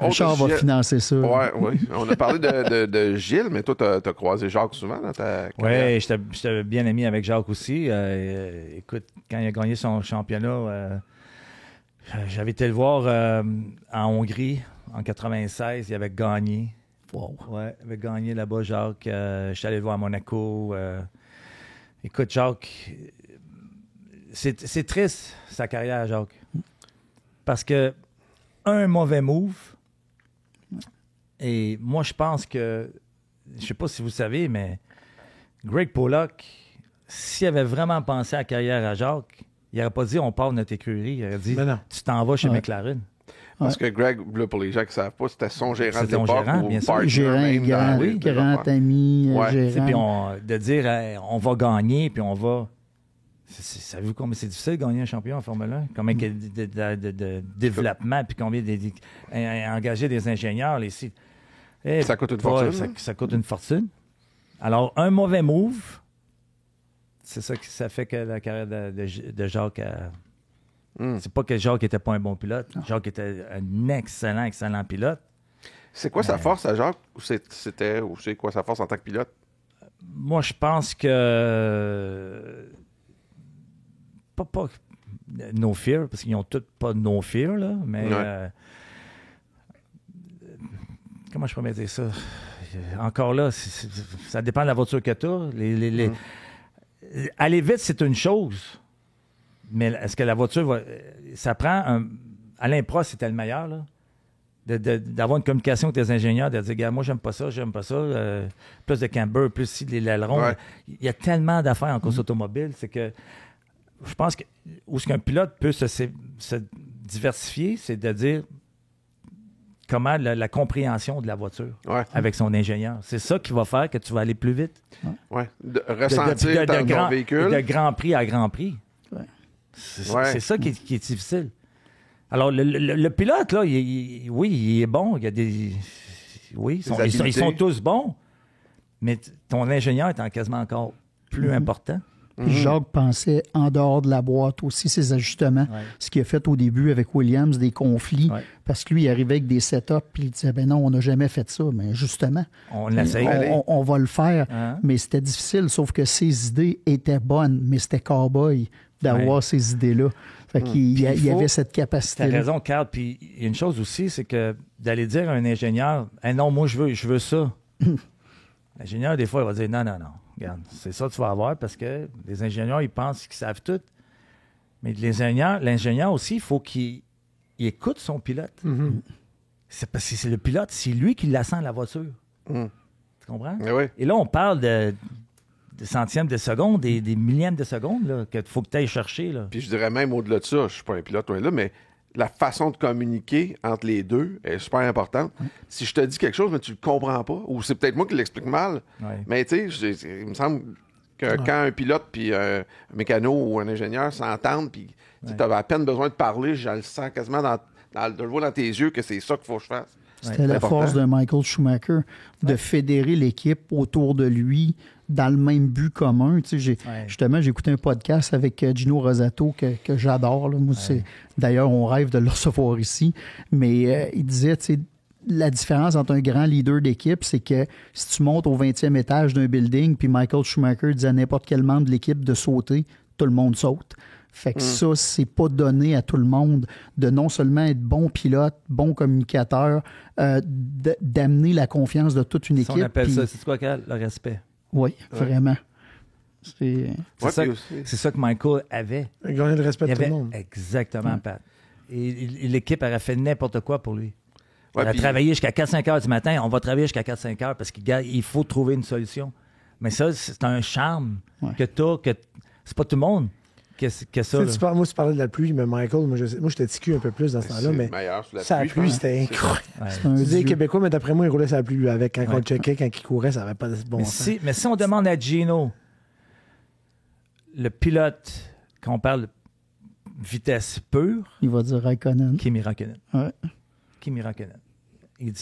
Richard va financer ça. Oui. On a parlé de Gilles, mais toi, t'as croisé Jacques souvent dans ta carrière. Oui, j'étais bien ami avec Jacques aussi. Écoute, quand il a gagné son championnat, j'avais été le voir en Hongrie en 96. Il avait gagné. Wow. Ouais, il avait gagné là-bas, Jacques. J'étais allé le voir à Monaco. Écoute, Jacques, c'est triste, sa carrière, Jacques. Parce que un mauvais move, et moi, je pense que, je sais pas si vous savez, mais Greg Pollock, s'il avait vraiment pensé à la carrière à Jacques, il n'aurait pas dit on part de notre écurie. Il aurait dit tu t'en vas chez McLaren. Parce que Greg, là, pour les gens qui ne savent pas, c'était son gérant de l'époque. Bien sûr. Gérant, ami, gérant. Puis de dire on va gagner, puis on va. Savez-vous combien c'est difficile de gagner un champion en Formule 1? Combien de développement, puis combien engager des ingénieurs. Ça coûte une fortune. Ça coûte une fortune. Alors, un mauvais move, c'est ça qui ça fait que la carrière de Jacques c'est pas que Jacques n'était pas un bon pilote. Non. Jacques était un excellent pilote. C'est quoi sa force à Jacques? Ou c'est quoi sa force en tant que pilote? Moi, je pense que pas no fear, parce qu'ils n'ont tous pas no fear, là, mais comment je pourrais dire ça? Encore là, ça dépend de la voiture que tu as. Aller vite, c'est une chose. Mais est-ce que la voiture va. Ça prend Alain Prost, c'était le meilleur, là. D'avoir une communication avec tes ingénieurs, de dire, gars, moi, j'aime pas ça. Plus de camber, plus si les ailerons. Ouais. Il y a tellement d'affaires en course automobile, c'est que je pense que où est-ce qu'un pilote peut se diversifier, c'est de dire comment la compréhension de la voiture avec son ingénieur. C'est ça qui va faire que tu vas aller plus vite. Oui, ressentir ton véhicule. De Grand Prix à Grand Prix. Ouais. C'est ça qui est difficile. Alors, le pilote, là, il est bon. Il y a des... Oui, ils sont tous bons. Mais ton ingénieur est quasiment encore plus important. Puis Jacques pensait en dehors de la boîte aussi, ses ajustements. Ouais. Ce qu'il a fait au début avec Williams, des conflits. Ouais. Parce que lui, il arrivait avec des setups, puis il disait, ben non, on n'a jamais fait ça. Mais justement, on va le faire. Mais c'était difficile, sauf que ses idées étaient bonnes, mais c'était cowboy d'avoir ces idées-là. Fait qu'il y avait cette capacité. Tu as raison, Carl. Puis il y a une chose aussi, c'est que d'aller dire à un ingénieur, hey, non, moi, je veux ça. L'ingénieur, des fois, il va dire, non. Regarde, c'est ça que tu vas avoir parce que les ingénieurs, ils pensent qu'ils savent tout. Mais l'ingénieur aussi, il faut qu'il écoute son pilote. C'est parce que c'est le pilote, c'est lui qui la sent la voiture. Tu comprends? Oui. Et là, on parle de centièmes de seconde, des millièmes de seconde qu'il faut que tu ailles chercher. Là. Puis je dirais même au-delà de ça, je ne suis pas un pilote loin là, mais la façon de communiquer entre les deux est super importante. Si je te dis quelque chose, mais tu le comprends pas, ou c'est peut-être moi qui l'explique mal, mais tu sais, il me semble que quand un pilote puis un mécano ou un ingénieur s'entendent, puis tu as à peine besoin de parler, je le sens quasiment je le vois dans tes yeux que c'est ça qu'il faut que je fasse. C'était la force de Michael Schumacher, de fédérer l'équipe autour de lui dans le même but commun. Tu sais, justement, j'ai écouté un podcast avec Gino Rosato que j'adore. Là. Moi, d'ailleurs, on rêve de le recevoir ici. Mais il disait, tu sais, la différence entre un grand leader d'équipe, c'est que si tu montes au 20e étage d'un building, puis Michael Schumacher dit à n'importe quel membre de l'équipe de sauter, tout le monde saute. Fait que ça, c'est pas donné à tout le monde de non seulement être bon pilote, bon communicateur, d'amener la confiance de toute une équipe. On appelle ça, c'est quoi, Carl? Le respect. Oui, vraiment. C'est ça que Michael avait. Il gagnait le respect de tout le monde. Exactement, Pat. Et l'équipe aurait fait n'importe quoi pour lui. Ouais, On a puis- travaillé jusqu'à 4-5 heures du matin. On va travailler jusqu'à 4-5 heures parce qu'il faut trouver une solution. Mais ça, c'est un charme que t'as, que c'est pas tout le monde qui a ça. Tu sais, Là. moi, tu parlais de la pluie, mais Michael, moi, j'étais ticu un peu plus dans ce temps-là, mais meilleur sous la ça, la pluie, je pluie, pense. c'était incroyable. Ouais. C'est un Tu dis dieu. Québécois, mais d'après moi, il roulait sur la pluie, lui, avec. Quand on le checkait, quand il courait, ça n'avait pas de bon sens. Mais si on demande à Gino, le pilote, quand on parle de vitesse pure, Il va dire Raikkonen. Kimi Räikkönen. Ouais. Kimi Räikkönen. Puis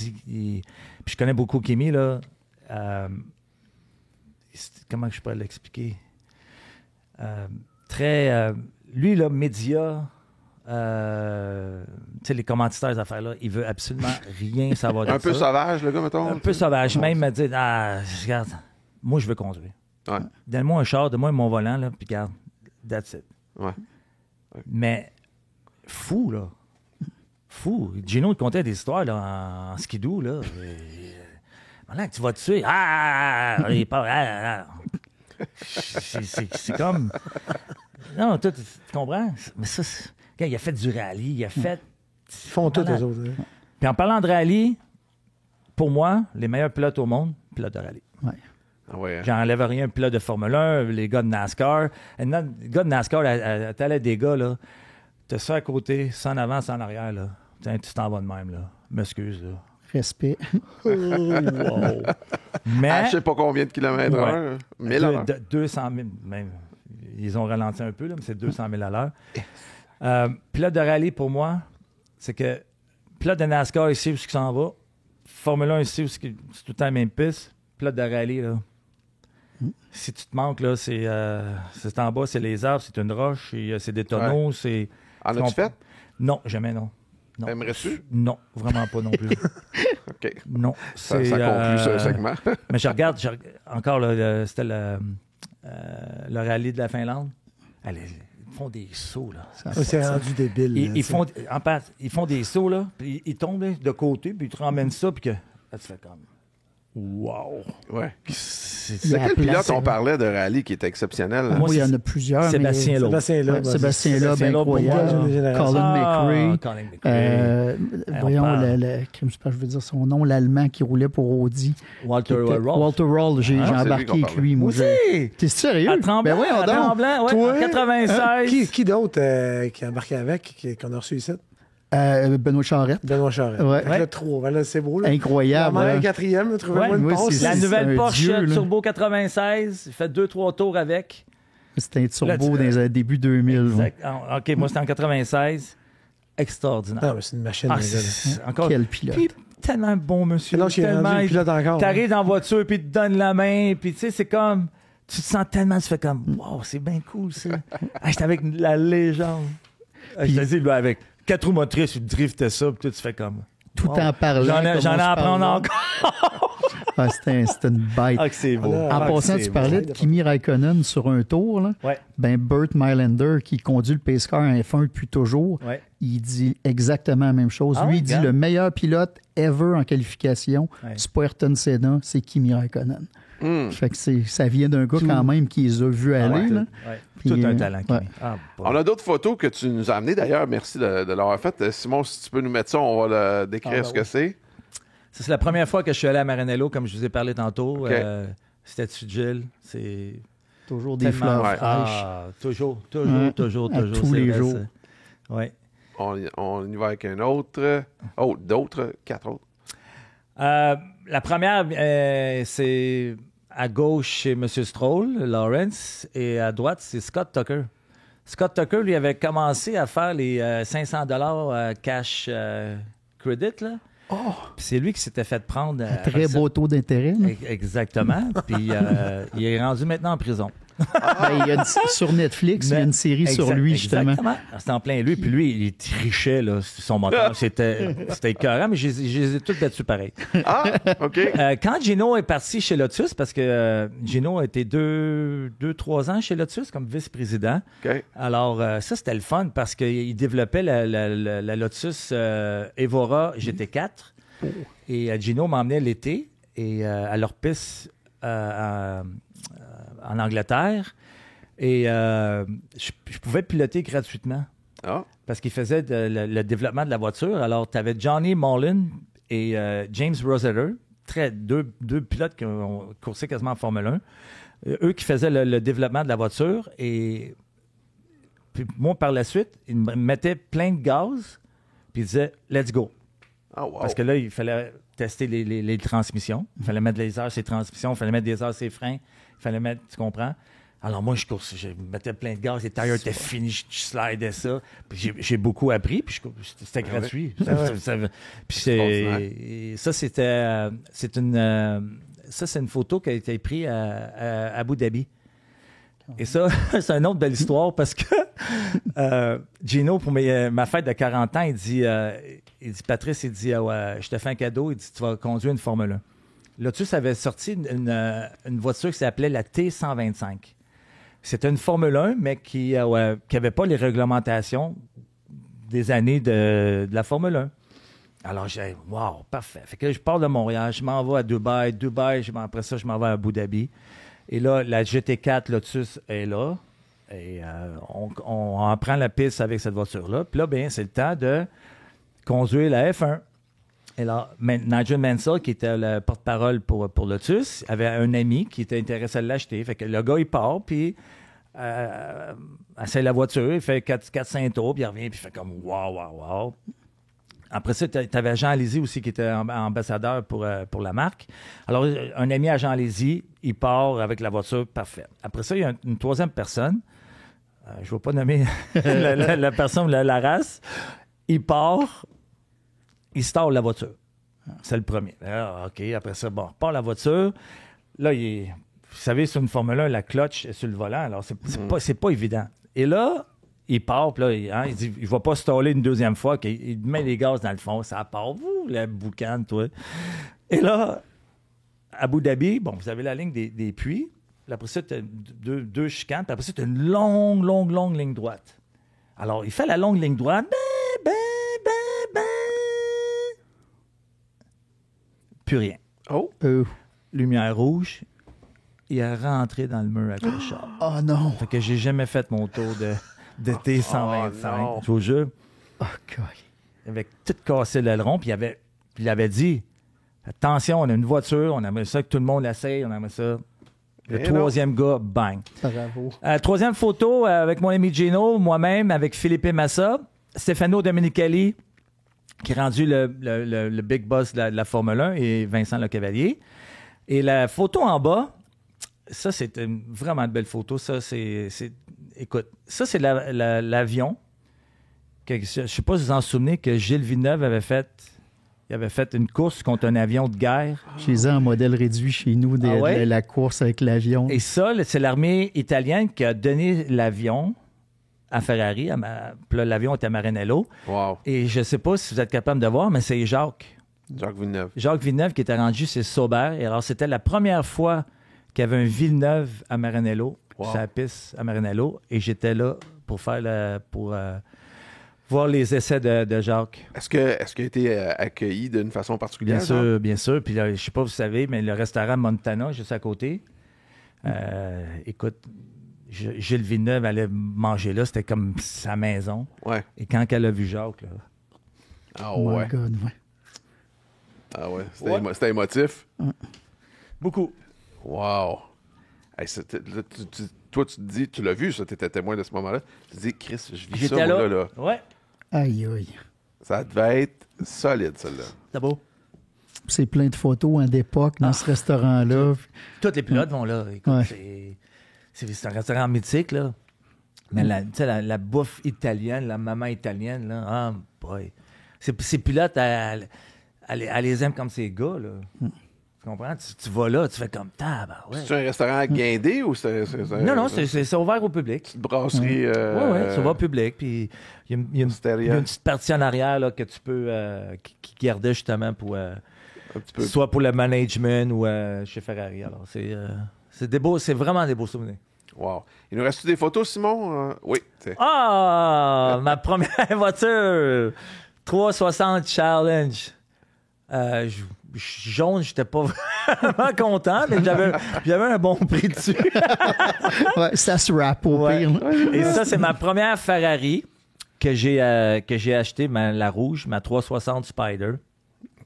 je connais beaucoup Kimi, là. Comment je pourrais l'expliquer? Lui, là, média, tu sais, les commanditaires, ces affaires-là, il veut absolument rien savoir de ça. Un peu sauvage, le gars, mettons. Un peu sauvage. Même me dire, regarde, moi, je veux conduire. Ouais. Donne-moi un char, donne-moi mon volant, là, puis regarde, that's it. Ouais. Mais fou, là. Fou. Gino, il contait des histoires là, en skidoo, là. Maintenant que tu vas te tuer, il parle, c'est comme... Non, tu comprends? Mais ça, il a fait du rallye, il a fait... Ils font tout, eux autres. Hein. Puis en parlant de rallye, pour moi, les meilleurs pilotes au monde, pilotes de rallye. Ouais. Ah ouais. J'enlève rien, pilote de Formule 1, les gars de NASCAR. Les gars de NASCAR, t'allais des gars, là, t'as ça à côté, ça en avant, ça en arrière, là. Tiens, tu t'en vas de même, là. M'excuse, là. Respect. Wow. Mais... À je sais pas combien de kilomètres à l'heure. 1000 à l'heure. 200 000, même. Ils ont ralenti un peu, là, mais c'est 200 000 à l'heure. Pilote de rallye, pour moi, c'est que pilote de NASCAR ici, où il s'en va. Formule 1 ici, où c'est tout le temps la même piste. Pilote de rallye, là. Si tu te manques, là, c'est en bas, c'est les arbres, c'est une roche, c'est des tonneaux, c'est... En as-tu fait? Non, jamais, non. Non. Aimerais-tu? Non, vraiment pas non plus. OK. Non. Ça conclut ce segment. Mais je regarde encore, là, c'était le rallye de la Finlande. Allez, ils font des sauts, là. C'est rendu débile. Ils font des sauts, là, puis ils tombent là, de côté, puis ils te ramènent ça, puis que... Là, tu fais comme... Wow! Ouais. C'est C'est quel pilote on parlait de rallye qui était exceptionnel? Moi, Oui, il y c'est en a plusieurs. Sébastien mais... Loeb. Sébastien Loeb. Sébastien Loeb, Sébastien Loeb, pour moi, incroyable. Colin McRae. Colin McRae. Voyons, parle. je sais pas, je veux dire son nom, l'Allemand qui roulait pour Audi. Walter Qui était- Roll. Walter Roll, j'ai c'est lui embarqué qu'on avec parlait. lui. Moi, Aussi! T'es sérieux? À Tremblant, Ben voyons à donc. Tremblant, ouais, Toi? en 96. Qui d'autre qui a embarqué avec, qu'on a reçu ici? Benoît Charette. Benoît Charest. Ouais. Fait que là, 3. Là, c'est beau. Là. Incroyable. Il en manque hein. un quatrième. Trouvez-moi Ouais, une oui, passe. c'est La un nouvelle Porsche dieu, là. Turbo 96, il fait 2-3 tours avec. C'était un Là, turbo dans les débuts 2000. ouais. Exact. OK, moi, c'était en 96. Extraordinaire. Non, mais c'est une machine. Ah, les gars, là. c'est encore... Quel pilote. Puis, tellement bon, monsieur. Non, je suis tellement... rendu le pilote encore. T'arrives dans la voiture, puis il te donne la main, puis tu sais, c'est comme... Tu te sens tellement, tu fais comme... Wow, c'est bien cool, ça. J'étais avec la légende. Je te dis, lui, avec 4 roues motrices, il driftait ça, puis toi, tu fais comme... Tout wow. en parlant. J'en ai comme on à se apprendre parle. encore. Ah, c'était une bête. Ah, que c'est beau. En En Ah, que passant, c'est tu beau. parlais de Kimi Räikkönen sur un tour. Là. Ouais. Ben, Burt Mylander, qui conduit le pace car en F1 depuis toujours, Ouais. il dit exactement la même chose. Ah Lui, ouais, il dit regarde. le meilleur pilote ever en qualification, Ouais. c'est pas Ayrton Senna, c'est Kimi Räikkönen. Hmm. Fait que ça vient d'un gars quand même qui les a vus aller. Là. Ouais. Puis, Tout un talent, Kimi. ouais. Ah, bon. On a d'autres photos que tu nous as amenées d'ailleurs. Merci de l'avoir fait. Simon, si tu peux nous mettre ça, on va le décrire ce que c'est. Ça, c'est la première fois que je suis allé à Maranello, comme je vous ai parlé tantôt. OK. C'était Gilles. C'est Toujours des tellement... fleurs ouais. fraîches. Toujours, Mm. toujours. À tous c'est les vrai, jours. ça. Ouais. On y va avec un autre. Oh, d'autres. 4 autres. La première, c'est à gauche, c'est M. Stroll, Lawrence, et à droite, c'est Scott Tucker. Scott Tucker, lui, avait commencé à faire les $500 cash credit, là. Puis c'est lui qui s'était fait prendre. Très beau taux d'intérêt. là. Exactement. Puis il est rendu maintenant en prison. Ben, il y a sur Netflix, il y a une série sur lui, justement. Exactement. C'était en plein lui. Puis lui, il trichait, là, son moteur. C'était écœurant, mais je les ai tous battus pareil. Ah, OK. Quand Gino est parti chez Lotus, parce que Gino a été 2-3 ans chez Lotus comme vice-président. OK. Alors, ça, c'était le fun parce qu'il développait la Lotus Evora GT4. Et Gino m'emmenait l'été et à leur piste en Angleterre. Et je pouvais piloter gratuitement Ah, parce qu'il faisait le développement de la voiture. Alors, tu avais Johnny Mullen et James Rosetter, deux pilotes qui ont coursé quasiment en Formule 1. Eux qui faisaient le développement de la voiture. Et puis moi, par la suite, ils me mettaient plein de gaz, puis ils disaient « Let's go ». Parce que là, il fallait tester les transmissions. Il fallait mettre des heures sur les transmissions, il fallait mettre des heures sur les freins, il fallait mettre, tu comprends? Alors moi, je mettais plein de gaz, les tires étaient finis, je slidais ça. Puis j'ai beaucoup appris, puis c'était gratuit. Puis c'est une photo qui a été prise à Abu Dhabi. Et ça, c'est une autre belle histoire parce que Gino, pour ma fête de 40 ans, il dit Patrice, je te fais un cadeau, il dit tu vas conduire une Formule 1. Lotus avait sorti une voiture qui s'appelait la T125. C'était une Formule 1, mais qui n'avait pas les réglementations des années de la Formule 1. Alors, j'ai dit, wow, parfait. Fait que je pars de Montréal, je m'en vais à Dubaï. Après ça, je m'en vais à Abu Dhabi. Et là, la GT4 Lotus est là. Et on prend la piste avec cette voiture-là. Puis là, bien, c'est le temps de conduire la F1. Et là, Nigel Mansell, qui était le porte-parole pour Lotus, avait un ami qui était intéressé à l'acheter. Fait que le gars, il part, puis essaie la voiture, il fait 4-5 tours, puis il revient, puis il fait comme « wow ». Après ça, tu avais Jean Alési aussi qui était ambassadeur pour la marque. Alors, un ami à Jean Alési, il part avec la voiture, parfait. Après ça, il y a une troisième personne, je ne vais pas nommer la personne ou la race, il part, il start la voiture. C'est le premier. Alors, OK, après ça, bon, part la voiture. Là, vous savez, sur une Formule 1, la clutch est sur le volant, alors c'est pas évident. Et là, il part, puis là, il dit, il va pas staller une deuxième fois, il met les gaz dans le fond, ça part, vous, la boucane, toi. Et là, à Abu Dhabi, bon, vous avez la ligne des puits, puis après ça, tu as deux chicanes, puis après ça, tu as une longue ligne droite. Alors, il fait la longue ligne droite, plus rien. Oh! Lumière rouge, il est rentré dans le mur avec le char. Oh non! Fait que j'ai jamais fait mon tour de T125, je vous jure. Oh, God. Il avait tout cassé l'aileron, puis il avait dit attention, on a une voiture, on aimerait ça que tout le monde l'essaye, on aimerait ça. Le troisième gars, bang. Bravo. Troisième photo avec mon ami Gino, moi-même, avec Philippe Massa, Stefano Domenicali, qui est rendu le big boss de la Formule 1, et Vincent Lecavalier. Et la photo en bas, ça, c'est une vraiment belle photo. Ça, écoute, ça, c'est l'avion. Je ne sais pas si vous en souvenez que Gilles Villeneuve avait fait une course contre un avion de guerre. J'ai un modèle réduit chez nous de la course avec l'avion. Et ça, c'est l'armée italienne qui a donné l'avion à Ferrari. Puis là, l'avion était à Maranello. Wow. Et je ne sais pas si vous êtes capable de voir, mais c'est Jacques Villeneuve qui était rendu chez Sauber. Et alors, c'était la première fois qu'il y avait un Villeneuve à Maranello, sur la piste à Maranello. Et j'étais là pour voir les essais de Jacques. Est-ce qu'il a été accueilli d'une façon particulière? Bien sûr. Puis là, je ne sais pas si vous savez, mais le restaurant Montana, juste à côté, écoute, Gilles Villeneuve allait manger là, c'était comme sa maison. Ouais. Et quand elle a vu Jacques, là... Ah ouais. My God, ouais. Ah ouais, c'était émotif. Beaucoup. Wow. Hey, toi, tu te dis, tu l'as vu, ça, tu étais témoin de ce moment-là. Tu te dis, Chris, je vis ça, moi, là. Ouais. Aïe, aïe. Ça devait être solide, celle-là. C'est beau. C'est plein de photos d'époque dans ce restaurant-là. Tous les pilotes vont là. Écoute, c'est un restaurant mythique, là. Mais la bouffe italienne, la maman italienne, là, oh boy. Ces pilotes, elle les aime comme ces gars, là. Tu comprends? Tu vas là, tu fais comme ouais. C'est un restaurant guindé ou c'est Non, c'est ouvert au public. Une brasserie. Oui, c'est ouvert au public. Puis il y a une petite partie en arrière là, que tu peux qui gardait justement pour soit pour le management ou chez Ferrari. Alors c'est vraiment des beaux souvenirs. Wow. Il nous reste des photos, Simon? Oui. Ma première voiture! 360 Challenge. Jaune, j'étais pas vraiment content, mais j'avais un bon prix dessus. Ouais, ça se rappe au pire. Et ça, c'est ma première Ferrari que j'ai acheté, la rouge, ma 360 Spider.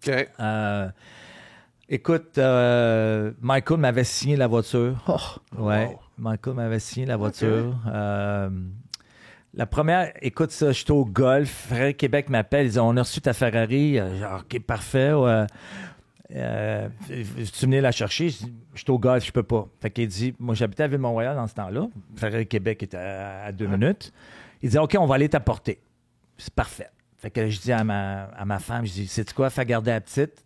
OK. Écoute, Michael m'avait signé la voiture. Ouais, Wow. Michael m'avait signé la voiture. La première, écoute ça, j'étais au golf. Ferrari Québec m'appelle. Ils disent, on a reçu ta Ferrari. Genre, OK, parfait. Tu venais la chercher. J'étais au golf, je peux pas. Fait qu'il dit, moi, j'habitais à Ville-Mont-Royal dans ce temps-là. Ferrari Québec était à 2 minutes. Il dit, OK, on va aller t'apporter. C'est parfait. Fait que je dis à ma femme, je dis, sais-tu quoi, fais garder la petite.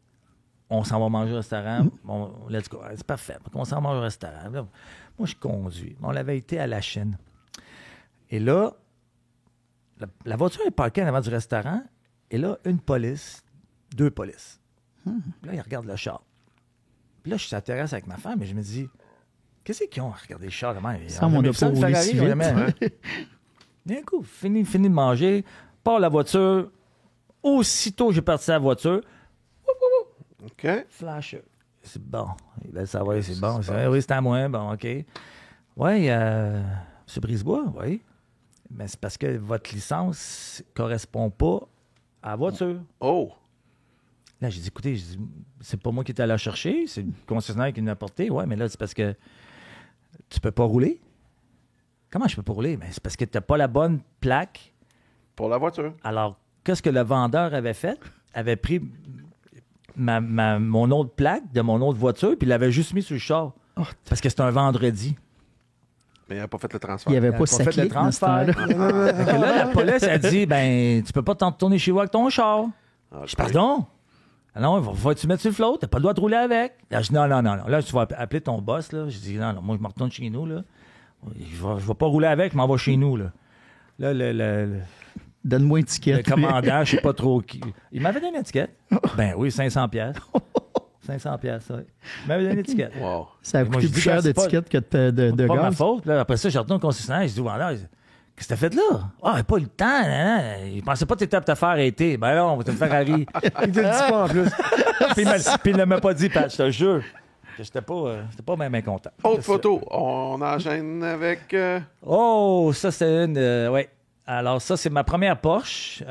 On s'en va manger au restaurant. Let's go. C'est parfait. On s'en mange au restaurant. Là, moi, je conduis. On avait été à la Chine. Et là, la voiture est parquée en avant du restaurant. Et là, une police, 2 polices. Puis là, ils regardent le char. Puis là, je suis sur la terrasse avec ma femme et je me dis, qu'est-ce qu'ils ont à regarder le char? Ça, on n'a pas roulé si vite. D'un coup, fini de manger, part la voiture. Aussitôt j'ai parti la voiture, OK. flash. C'est bon. Il va savoir, c'est bon. Oui, c'est à moi. Bon, OK. Oui, M. Brisebois, oui. Mais c'est parce que votre licence ne correspond pas à la voiture. Oh! Là, j'ai dit, écoutez, c'est pas moi qui étais allé la chercher, c'est le concessionnaire qui l'a apporté. Ouais, mais là, c'est parce que tu peux pas rouler. Comment je peux pas rouler? Mais c'est parce que tu n'as pas la bonne plaque. Pour la voiture. Alors, qu'est-ce que le vendeur avait fait? Avait pris mon autre plaque de mon autre voiture, puis il l'avait juste mis sur le char. Parce que c'était un vendredi. Mais il n'a pas fait le transfert. Il n'y avait pas pas sa fait clé le dans ce transfert. temps-là. Fait que là, la police a dit, ben, tu peux pas t'en retourner chez vous avec ton char. OK. Je pardon? Ah non, vas-tu mettre sur le flotte? T'as pas le droit de rouler avec. Là, je dis, non. Là, tu vas appeler ton boss, là. Je dis, non, moi, je me retourne chez nous, là. Je vais pas rouler avec, je m'en vais chez nous, là. Là, le Donne-moi une étiquette. commandant, je sais pas trop qui. Il m'avait donné une étiquette. Ben oui, 500 $. 500 $, oui. Il m'avait donné une étiquette. Wow. Ça a Moi, coûté je plus dis, cher c'est pas- d'étiquette que de Pas ma gaz. faute. Là, après ça, je retourne au concessionnaire. Je dis au vendeur, qu'est-ce que t'as fait là? Ah, pas eu le temps. Il pensait pas que t'étais à te faire arrêter. Ben non, on va te faire Ferrari. Il te le dit pas en plus. Puis il ne m'a pas dit, Pat, je te jure. Que j'étais pas même content. Autre photo. On enchaîne avec... Oh, ça, c'est une. Oui. Alors, ça, c'est ma première Porsche.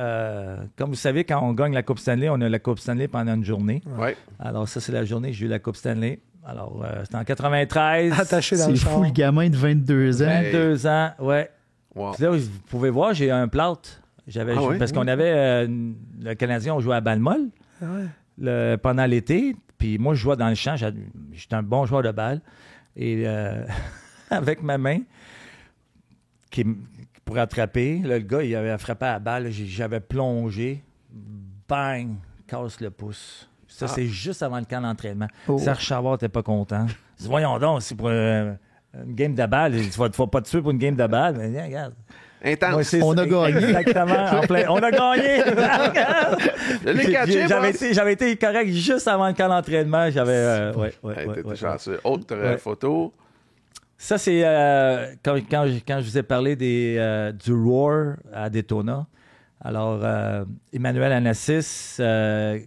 Comme vous savez, quand on gagne la Coupe Stanley, on a la Coupe Stanley pendant une journée. Ouais. Alors, ça, c'est la journée que j'ai eu la Coupe Stanley. Alors, c'était en 93. Attaché dans C'est le char. fou, le gamin de 22 ans. 22 ans, ouais. Wow. Puis là, vous pouvez voir, j'ai un plâtre. J'avais Ah joué- oui? parce qu'on avait le Canadien, on jouait à Balmol Ah ouais. pendant l'été. Puis moi, je jouais dans le champ. J'étais un bon joueur de balle. Et avec ma main, pour attraper, là, le gars, il avait frappé à la balle. J'avais plongé. Bang! Casse le pouce. Ça, c'est juste avant le camp d'entraînement. Oh. Serge Chavard n'était pas content. Je dis, voyons donc, c'est pour une game de balle. Tu vas pas te tuer pour une game de balle. Mais viens, regarde. Intense. Moi, c'est On a ça, gagné. Exactement. On a gagné. Je l'ai catché, moi. J'avais été correct juste avant le camp d'entraînement. J'avais. Hey, t'étais chanceux. Autre Ouais. photo. Ça, c'est quand je vous ai parlé du Roar à Daytona. Alors, Emmanuel Anassis,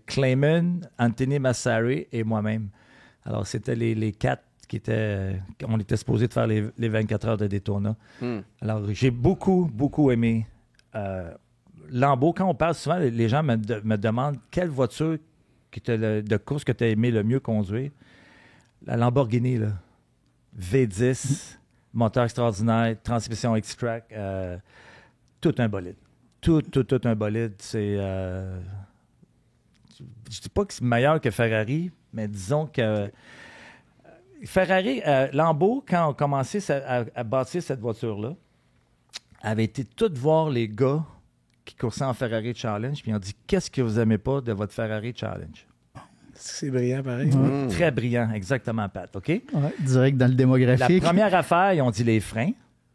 Clayman, Anthony Massari et moi-même. Alors, c'était les 4 on était supposés de faire les 24 heures de Daytona. Alors, j'ai beaucoup, beaucoup aimé Lambeau. Quand on parle souvent, les gens me demandent quelle voiture de course que tu as aimé le mieux conduire. La Lamborghini, là. V10, moteur extraordinaire, transmission X-Track, tout un bolide. Tout un bolide. C'est... je dis pas que c'est meilleur que Ferrari, mais disons que Ferrari, Lambeau, quand on a commencé à bâtir cette voiture-là, avait été tout voir les gars qui coursaient en Ferrari Challenge, puis ils ont dit « Qu'est-ce que vous n'aimez pas de votre Ferrari Challenge? » C'est brillant, pareil. Très brillant, exactement, Pat, OK? Ouais, direct dans le La démographique. première affaire, ils ont dit les freins.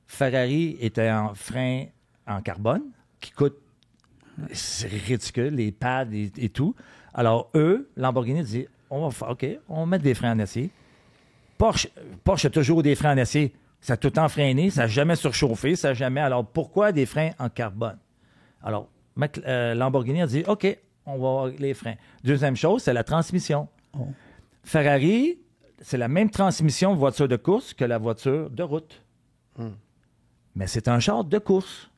Ferrari était en frein en carbone, qui coûte... C'est ridicule, les pads et tout. Alors, eux, Lamborghini dit, on va mettre des freins en acier. Porsche a toujours des freins en acier. Ça a tout le temps freiné, ça n'a jamais surchauffé, ça n'a jamais... Alors, pourquoi des freins en carbone? Alors, Lamborghini a dit, OK, on va avoir les freins. Deuxième chose, c'est la transmission. Oh. Ferrari, c'est la même transmission de voiture de course que la voiture de route. Mais c'est un char de course.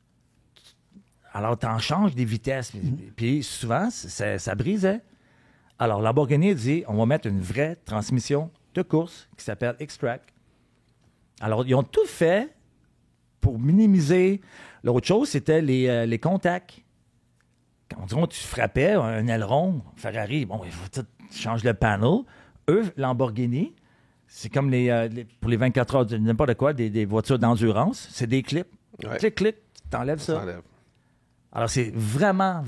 Alors, tu en changes des vitesses. Puis souvent, ça brisait. Alors, Lamborghini dit, on va mettre une vraie transmission de course qui s'appelle X-Track. Alors, ils ont tout fait pour minimiser. L'autre chose, c'était les contacts. Quand tu frappais un aileron, Ferrari, bon, il faut tout changer le panel. Eux, Lamborghini, c'est comme pour les 24 heures, n'importe quoi, des voitures d'endurance. C'est des clips. Ouais. Clic, clic, tu enlèves ça. S'enlève. Alors, c'est vraiment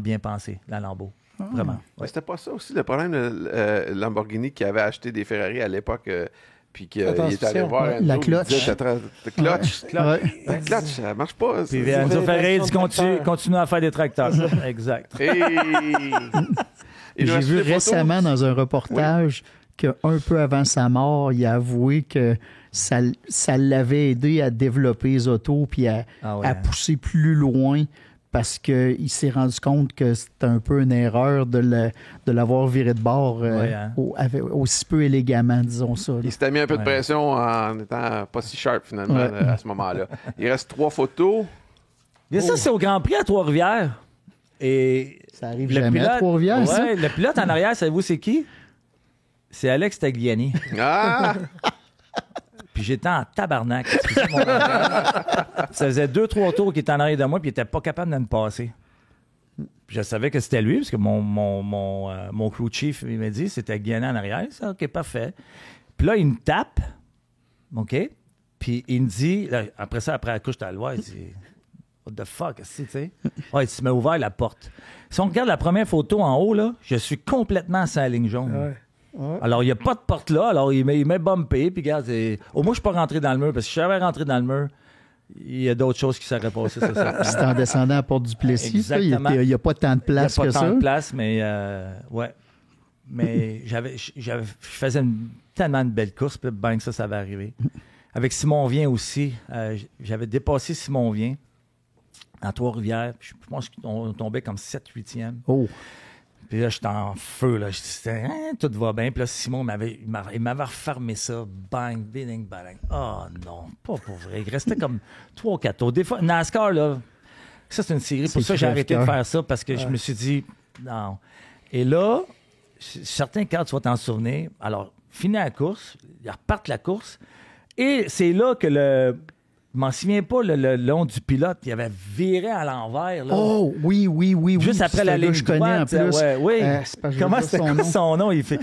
bien pensé, la Lambo. Vraiment. Mais c'était pas ça aussi le problème de Lamborghini qui avait acheté des Ferrari à l'époque, puis qu'il est allé voir Enzo, la il clutch. disait, clutch. Ouais. La clutch, ça marche pas. Puis Enzo Ferrari dit continue à faire des tracteurs. Exact. Il nous J'ai reste vu des photos. récemment dans un reportage qu'un peu avant sa mort, il a avoué que ça l'avait aidé à développer les autos puis à pousser plus loin parce qu'il s'est rendu compte que c'était un peu une erreur de l'avoir viré de bord aussi peu élégamment, disons ça. Il s'était mis un peu de pression en étant pas si sharp finalement à ce moment-là. Il reste 3 photos. Et ça, c'est au Grand Prix à Trois-Rivières. Et ça arrive jamais à Trois-Rivières, ça? Le pilote en arrière, savez-vous c'est qui? C'est Alex Tagliani. Ah! Puis j'étais en tabarnak. Ça faisait 2-3 tours qu'il était en arrière de moi, puis il était pas capable de me passer. Puis je savais que c'était lui, parce que mon crew chief, il m'a dit, c'était Tagliani en arrière. Ça, OK, parfait. Puis là, il me tape, OK? Puis il me dit, là, après la couche, t'as le voir, il dit... What the fuck, tu sais? Ouais, tu m'as ouvert la porte. Si on regarde la première photo en haut, là, je suis complètement sur la ligne jaune. Ouais. Ouais. Alors, il n'y a pas de porte là. Alors, il m'a bumpé. Puis, regarde, au moins, je ne suis pas rentré dans le mur. Parce que si j'avais rentré dans le mur, il y a d'autres choses qui seraient passées. C'est en descendant à Port-du-Plessis. Exactement. Il n'y a pas tant de place que ça. Il n'y a pas tant de place, mais ouais. Mais je faisais tellement de belles courses. Puis, bang, ça va arriver. Avec Simon Vien aussi. J'avais dépassé Simon Vien à Trois-Rivières. Je pense qu'on tombait comme 7-8e. Oh! Puis là, j'étais en feu. Là. Tout va bien. Puis là, Simon il m'avait refermé ça. Bang, bing, bang. Oh non, pas pour vrai. Il restait comme 3 ou 4 tours. Des fois, NASCAR, là, ça, c'est une série. Pour ça, j'ai arrêté de faire ça parce que je me suis dit, non. Et là, certains cadres, tu vas t'en souvenir. Alors, fini la course, ils repartent la course. Et c'est là que je m'en souviens pas, le long du pilote, il avait viré à l'envers. Là. Oh, oui. Juste après la ligne droite. Connais en plus. Oui. Comment c'était son nom? Il faisait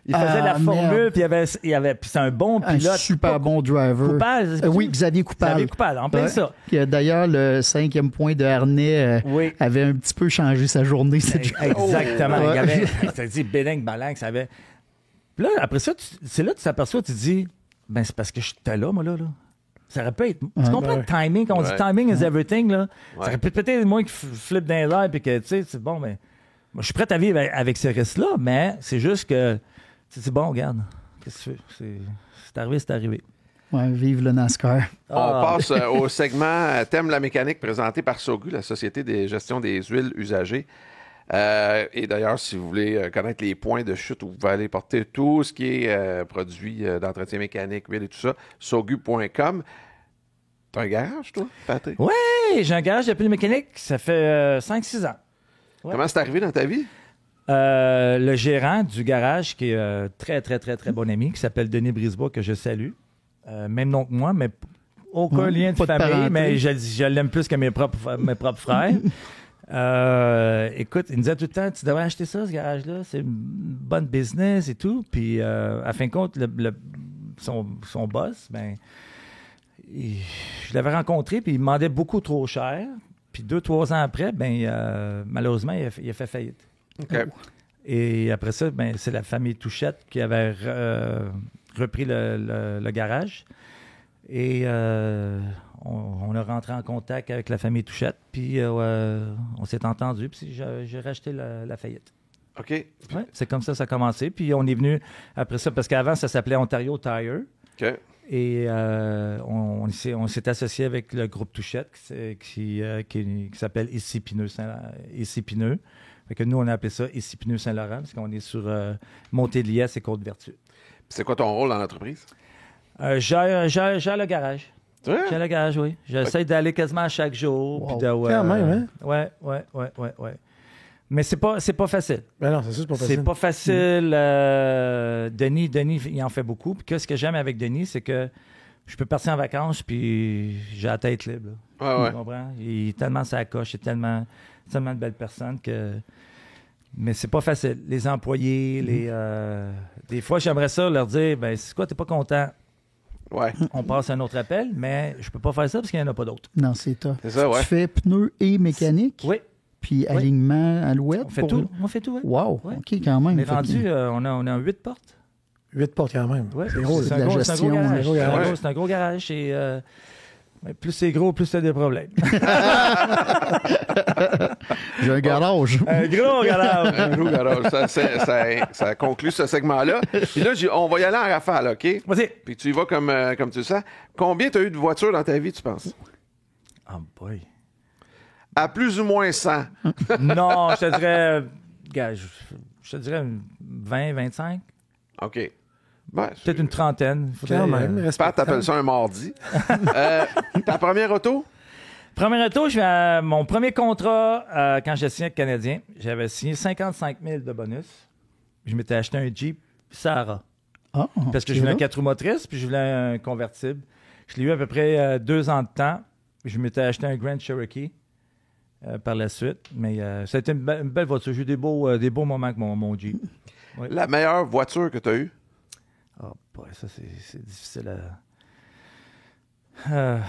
la formule, puis puis c'est un bon pilote. Un super bon driver. Coupal. Oui, Xavier Coupal. En plein ça. D'ailleurs, le 5e point de harnais avait un petit peu changé sa journée. Exactement. Il avait, ça dit Béling Balang, ça avait... Puis là, après ça, c'est là que tu t'aperçois, tu te dis, ben c'est parce que j'étais là, moi, là. Ça aurait pu être... Tu comprends le timing? Quand on dit timing is everything, là, ça aurait pu peut-être moi qui flippe dans les airs puis que, tu sais, c'est bon, mais... Moi, je suis prêt à vivre avec ce risque-là, mais c'est juste que... C'est bon, regarde. Qu'est-ce que tu fais? C'est arrivé. Ouais, vive le NASCAR. On passe au segment Thème la mécanique présenté par Sogu, la Société de gestion des huiles usagées. Et d'ailleurs, si vous voulez connaître les points de chute où vous pouvez aller porter tout ce qui est produit d'entretien mécanique, huile et tout ça, sogu.com. T'as un garage, toi, Patrick? Oui, j'ai un garage de pneus mécaniques. Ça fait 5-6 ans. Ouais. Comment c'est arrivé dans ta vie? Le gérant du garage, qui est très, très, très, très bon ami, qui s'appelle Denis Brisebois, que je salue. Même nom que moi, mais aucun lien de famille, mais je l'aime plus que mes propres frères. Écoute, il me disait tout le temps, tu devrais acheter ça, ce garage-là, c'est une bonne business et tout. Puis, à fin de compte, son boss, ben, je l'avais rencontré, puis il me demandait beaucoup trop cher. Puis 2-3 ans après, ben, malheureusement, il a fait faillite. Okay. Et après ça, ben, c'est la famille Touchette qui avait repris le garage. Et on a rentré en contact avec la famille Touchette, puis on s'est entendu, puis j'ai racheté la faillite. OK. Ouais, c'est comme ça a commencé. Puis on est venu après ça, parce qu'avant, ça s'appelait Ontario Tire. OK. Et on s'est associé avec le groupe Touchette qui s'appelle Ici Pineux. Fait que nous, on a appelé ça Ici Pineux Saint-Laurent, parce qu'on est sur Montée-de-Liesse et Côte-Vertu. C'est quoi ton rôle dans l'entreprise? J'ai le garage. Ouais? J'ai le garage, oui. J'essaie d'aller quasiment à chaque jour. Wow. Puis Quand même, hein? Ouais. Mais c'est pas facile. Ben non, c'est sûr, c'est pas facile. C'est pas facile. Denis, il en fait beaucoup. Puis ce que j'aime avec Denis, c'est que je peux partir en vacances, puis j'ai la tête libre. Ouais. Tu comprends? Il est tellement sa coche, il est tellement de belles personnes que... Mais c'est pas facile. Les employés, des fois, j'aimerais ça leur dire, ben c'est quoi, t'es pas content? Ouais. On passe à un autre appel, mais je peux pas faire ça parce qu'il n'y en a pas d'autres. Non, c'est top. C'est ça, ouais. Tu fais pneus et mécanique, Oui, puis alignement alouette. on fait tout. On fait tout, oui. Wow, Ouais. OK, quand même. On est Fait que- rendu, on a 8 portes. 8 portes quand même. Ouais, C'est gros. c'est de la gestion, garage. gros garage. C'est un gros garage. Et, plus c'est gros, plus t'as des problèmes. J'ai un garage. Un gros garage. Un gros garage. Ça conclut ce segment-là. Puis là, on va y aller en rafale, OK? Vas-y. Puis tu y vas comme tu le sens. Combien tu as eu de voitures dans ta vie, tu penses? Oh boy. À plus ou moins 100. Non, je te dirais... Gars, je te dirais 20, 25. OK. Ben, Peut-être une trentaine. Quand même. Pat, respectable. t'appelles ça un mardi. Ta première auto? Premier auto, mon premier contrat, quand j'ai signé avec le Canadien, j'avais signé 55 000 de bonus. Je m'étais acheté un Jeep Sahara. Ah, Parce que ok, je voulais là. un 4 roues motrices, puis je voulais un convertible. Je l'ai eu à peu près 2 ans de temps. Je m'étais acheté un Grand Cherokee par la suite. Mais ça a été une belle voiture. J'ai eu des beaux moments avec mon Jeep. Ouais. La meilleure voiture que tu as eue? Oh, boy, ça, c'est difficile à...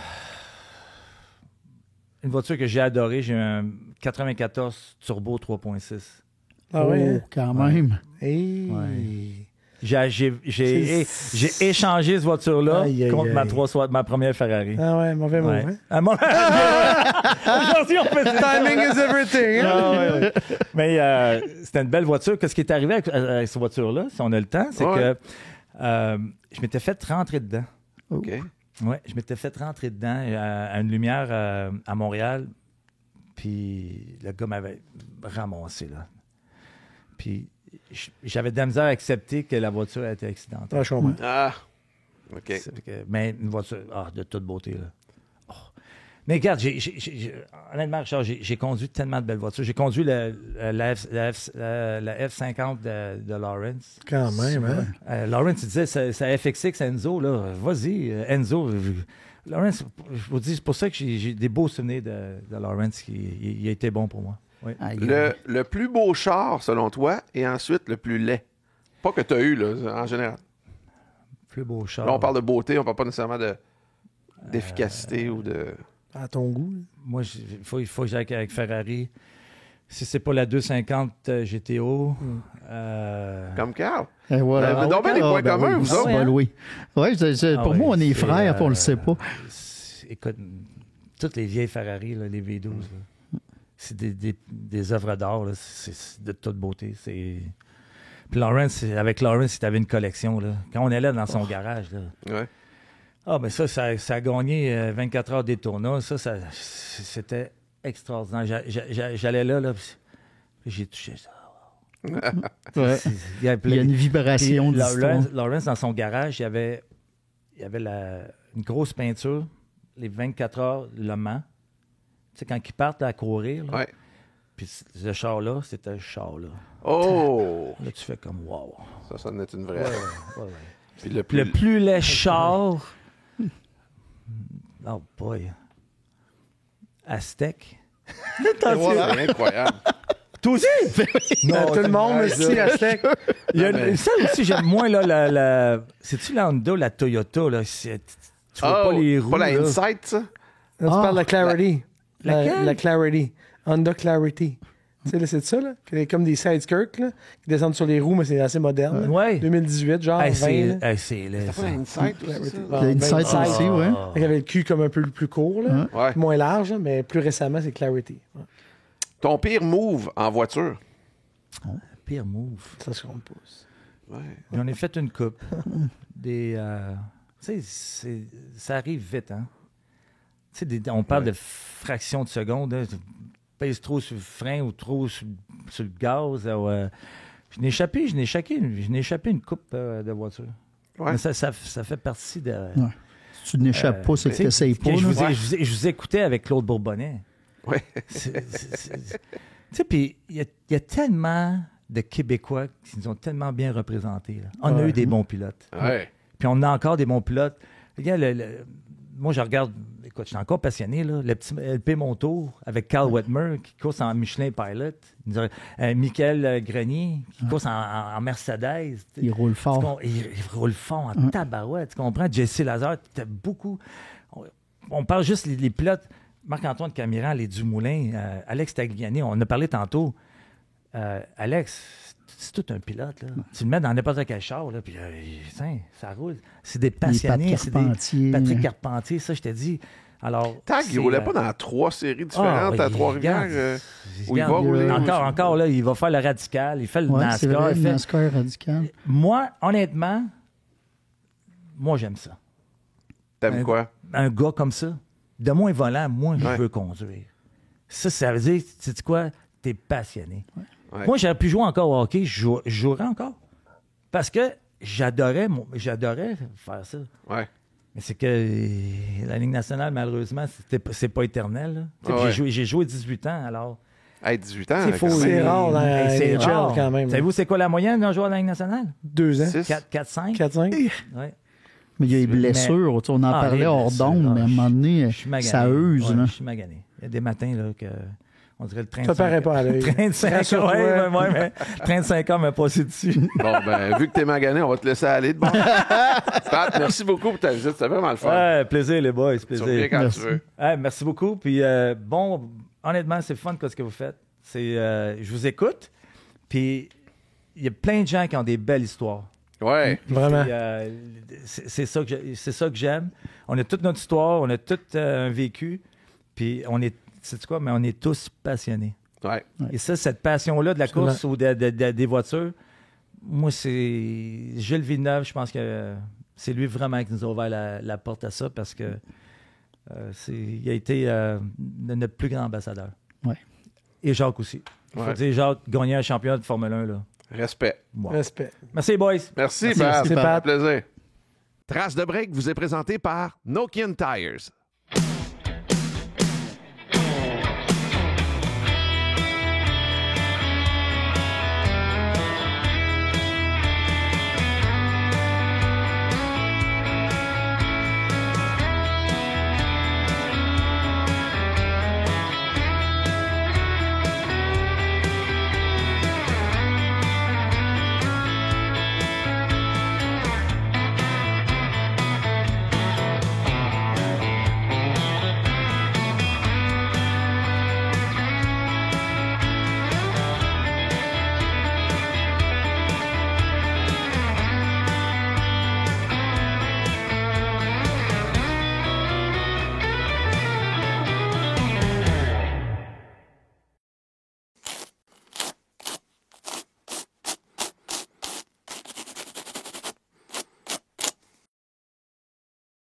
Une voiture que j'ai adorée, j'ai eu un 94 Turbo 3.6. Ah oui, Oh, hein? quand même. Hey. Ouais. J'ai C'est- échangé cette voiture-là Aïe, aïe, contre aïe. ma première Ferrari. Ah ouais, mauvais mot. Ouais. Hein? Ah, Aujourd'hui, on fait ça. Timing is everything. Hein? Ah, ouais, ouais. Mais c'était une belle voiture. Qu'est-ce qui est arrivé avec cette voiture-là, si on a le temps, c'est Ouais. que je m'étais fait rentrer dedans. OK. Oui, je m'étais fait rentrer dedans à une lumière à Montréal. Puis le gars m'avait ramassé, là. Puis j'avais de la misère à accepter que la voiture a été accidentelle. Ah, je comprends. Ah, OK. Mais une voiture de toute beauté, là. Oh. Mais regarde, honnêtement, Richard, j'ai conduit tellement de belles voitures. J'ai conduit la F50 de Lawrence. Quand même, hein? Lawrence, il disait, c'est FX6 Enzo, là. Vas-y, Enzo. Lawrence, je vous dis, c'est pour ça que j'ai des beaux souvenirs de Lawrence. Il a été bon pour moi. Oui. Aïe, Le plus beau char, selon toi, et ensuite le plus laid. Pas que tu as eu, là, en général. Plus beau char. Là, on parle de beauté, on parle pas nécessairement d'efficacité ou de... À ton goût. Moi, il faut que j'aille avec Ferrari. Si c'est pas la 250 GTO. Comme Carl. Et voilà. Vous avez donc bien des points communs, vous autres. autres. Ben oui. Ouais, pour Ah moi, ouais, on est c'est, frères, puis on le sait pas. Écoute, toutes les vieilles Ferrari, là, les V12, là, c'est des œuvres d'art. Là, c'est de toute beauté. Puis Lawrence, avec Lawrence, il avait une collection. Là. Quand on allait dans son garage, là, Ouais. ah, ben ça a gagné 24 heures Daytona. Ça, c'était extraordinaire. J'allais là, puis j'ai touché ça. Ouais. Il y a une vibration d'histoire. Lawrence, dans son garage, il y avait une grosse peinture, les 24 heures Le Mans. Tu sais, quand ils partent à courir, là, Ouais. puis ce char-là, c'était ce char-là. Oh! Là, tu fais comme wow. Ça en est une vraie. Ouais. Puis le Puis plus... le plus laid char. Oh boy. Aztec. Voilà. C'est incroyable. Toi aussi? Tout le monde, merci, Aztec. Il y a mais- ça aussi, j'aime moins, là, c'est-tu la Honda, la Toyota, là? Tu vois pas les roues, Pas la là. Insight, ça? Là, tu parles de la Clarity. Laquelle? La Clarity. Honda Clarity. Tu sais, là, c'est ça, là? C'est comme des sideskirks, là, qui descendent sur les roues, mais c'est assez moderne. là. Ouais. 2018, genre, Hey, 20, là. c'est laid, Pas ça. la Insight, aussi, ça? Ah, Il y a une ben, side ça, aussi, ouais. Il y avait le cul comme un peu plus court, là. Ouais. Moins large, là, mais plus récemment, c'est Clarity. Ouais. Ton pire move en voiture? Pire move. Ça se compte pousse. Ouais. J'en ai fait une coupe. Tu sais, ça arrive vite, hein? Tu sais, on parle de fractions de secondes. Hein? Tu pèses trop sur le frein ou trop sur le gaz. Je n'ai échappé une coupe de voiture. Ouais. Mais ça fait partie de... Ouais. Si tu n'échappes pas, c'est que tu n'essayes pas. Je là. vous écoutais avec Claude Bourbonnais. Ouais. Tu sais, puis il y a tellement de Québécois qui nous ont tellement bien représentés. Là. On a eu des bons pilotes. Ouais. Puis on a encore des bons pilotes. Regarde, moi, je regarde, écoute, je suis encore passionné, là, le petit LP Montour avec Carl Whitmer qui course en Michelin Pilot. Michael Grenier qui course en Mercedes. Il roule fort. Il roule fort en tabarouette, tu comprends? Jesse Lazare, t'as beaucoup... On parle juste les pilotes. Marc-Antoine Camiran, les Dumoulin, Alex Tagliani, on en a parlé tantôt. Alex, c'est tout un pilote. Là. Tu le mets dans n'importe quel char, là, puis ça roule. C'est des passionnés. C'est des Patrick Carpentier, ça, je t'ai dit. Alors, Tag, il ne roulait pas dans 3 séries différentes à Trois-Rivières où il va rouler. Encore, là, il va faire le radical, il fait le NASCAR. C'est vrai, le NASCAR radical. Moi, honnêtement, j'aime ça. T'aimes quoi? Un gars comme ça, de moins volant, moi, je veux conduire. Ça veut dire, tu sais quoi? T'es passionné. Ouais. Moi, j'aurais pu jouer encore au hockey, je jouerais encore. Parce que j'adorais faire ça. Ouais. Mais c'est que la Ligue nationale, malheureusement, c'est pas éternel. Ouais. J'ai joué 18 ans, alors... Hey, 18 ans. C'est rare dans la NHL quand même. Savez-vous, c'est quoi la moyenne d'un joueur de la Ligue nationale? 2 ans. 4-5. 4-5. Ouais. Mais il y a des blessures. On en parlait hors d'onde, mais à un moment donné, ça use. Ouais, je suis magané. Il y a des matins là, que... On dirait le train Ça paraît pas à l'œil. Le train de 5 ans, mais le train de 5 ans m'a passé dessus. Bon, ben, vu que t'es magané, on va te laisser aller de bon. Pat, merci beaucoup pour ta visite. C'était vraiment le fun. Ouais, plaisir, les boys. Plaisir. Tu reviens quand tu veux. Ouais, merci beaucoup. Puis, honnêtement, c'est fun ce que vous faites. Je vous écoute. Puis, il y a plein de gens qui ont des belles histoires. Ouais. Vraiment. C'est ça que j'aime. On a toute notre histoire, on a tout un vécu. Puis, sais-tu quoi? Mais on est tous passionnés. Ouais. Et ça, cette passion-là de la course ou des voitures, moi, c'est Gilles Villeneuve, je pense que c'est lui vraiment qui nous a ouvert la porte à ça parce que il a été notre plus grand ambassadeur. Ouais. Et Jacques aussi. Il faut dire, Jacques, gagner un championnat de Formule 1, là. Respect. Wow. Respect. Merci, boys. Merci, Pat. Pat. Plaisir. Trace de break vous est présenté par Nokian Tires.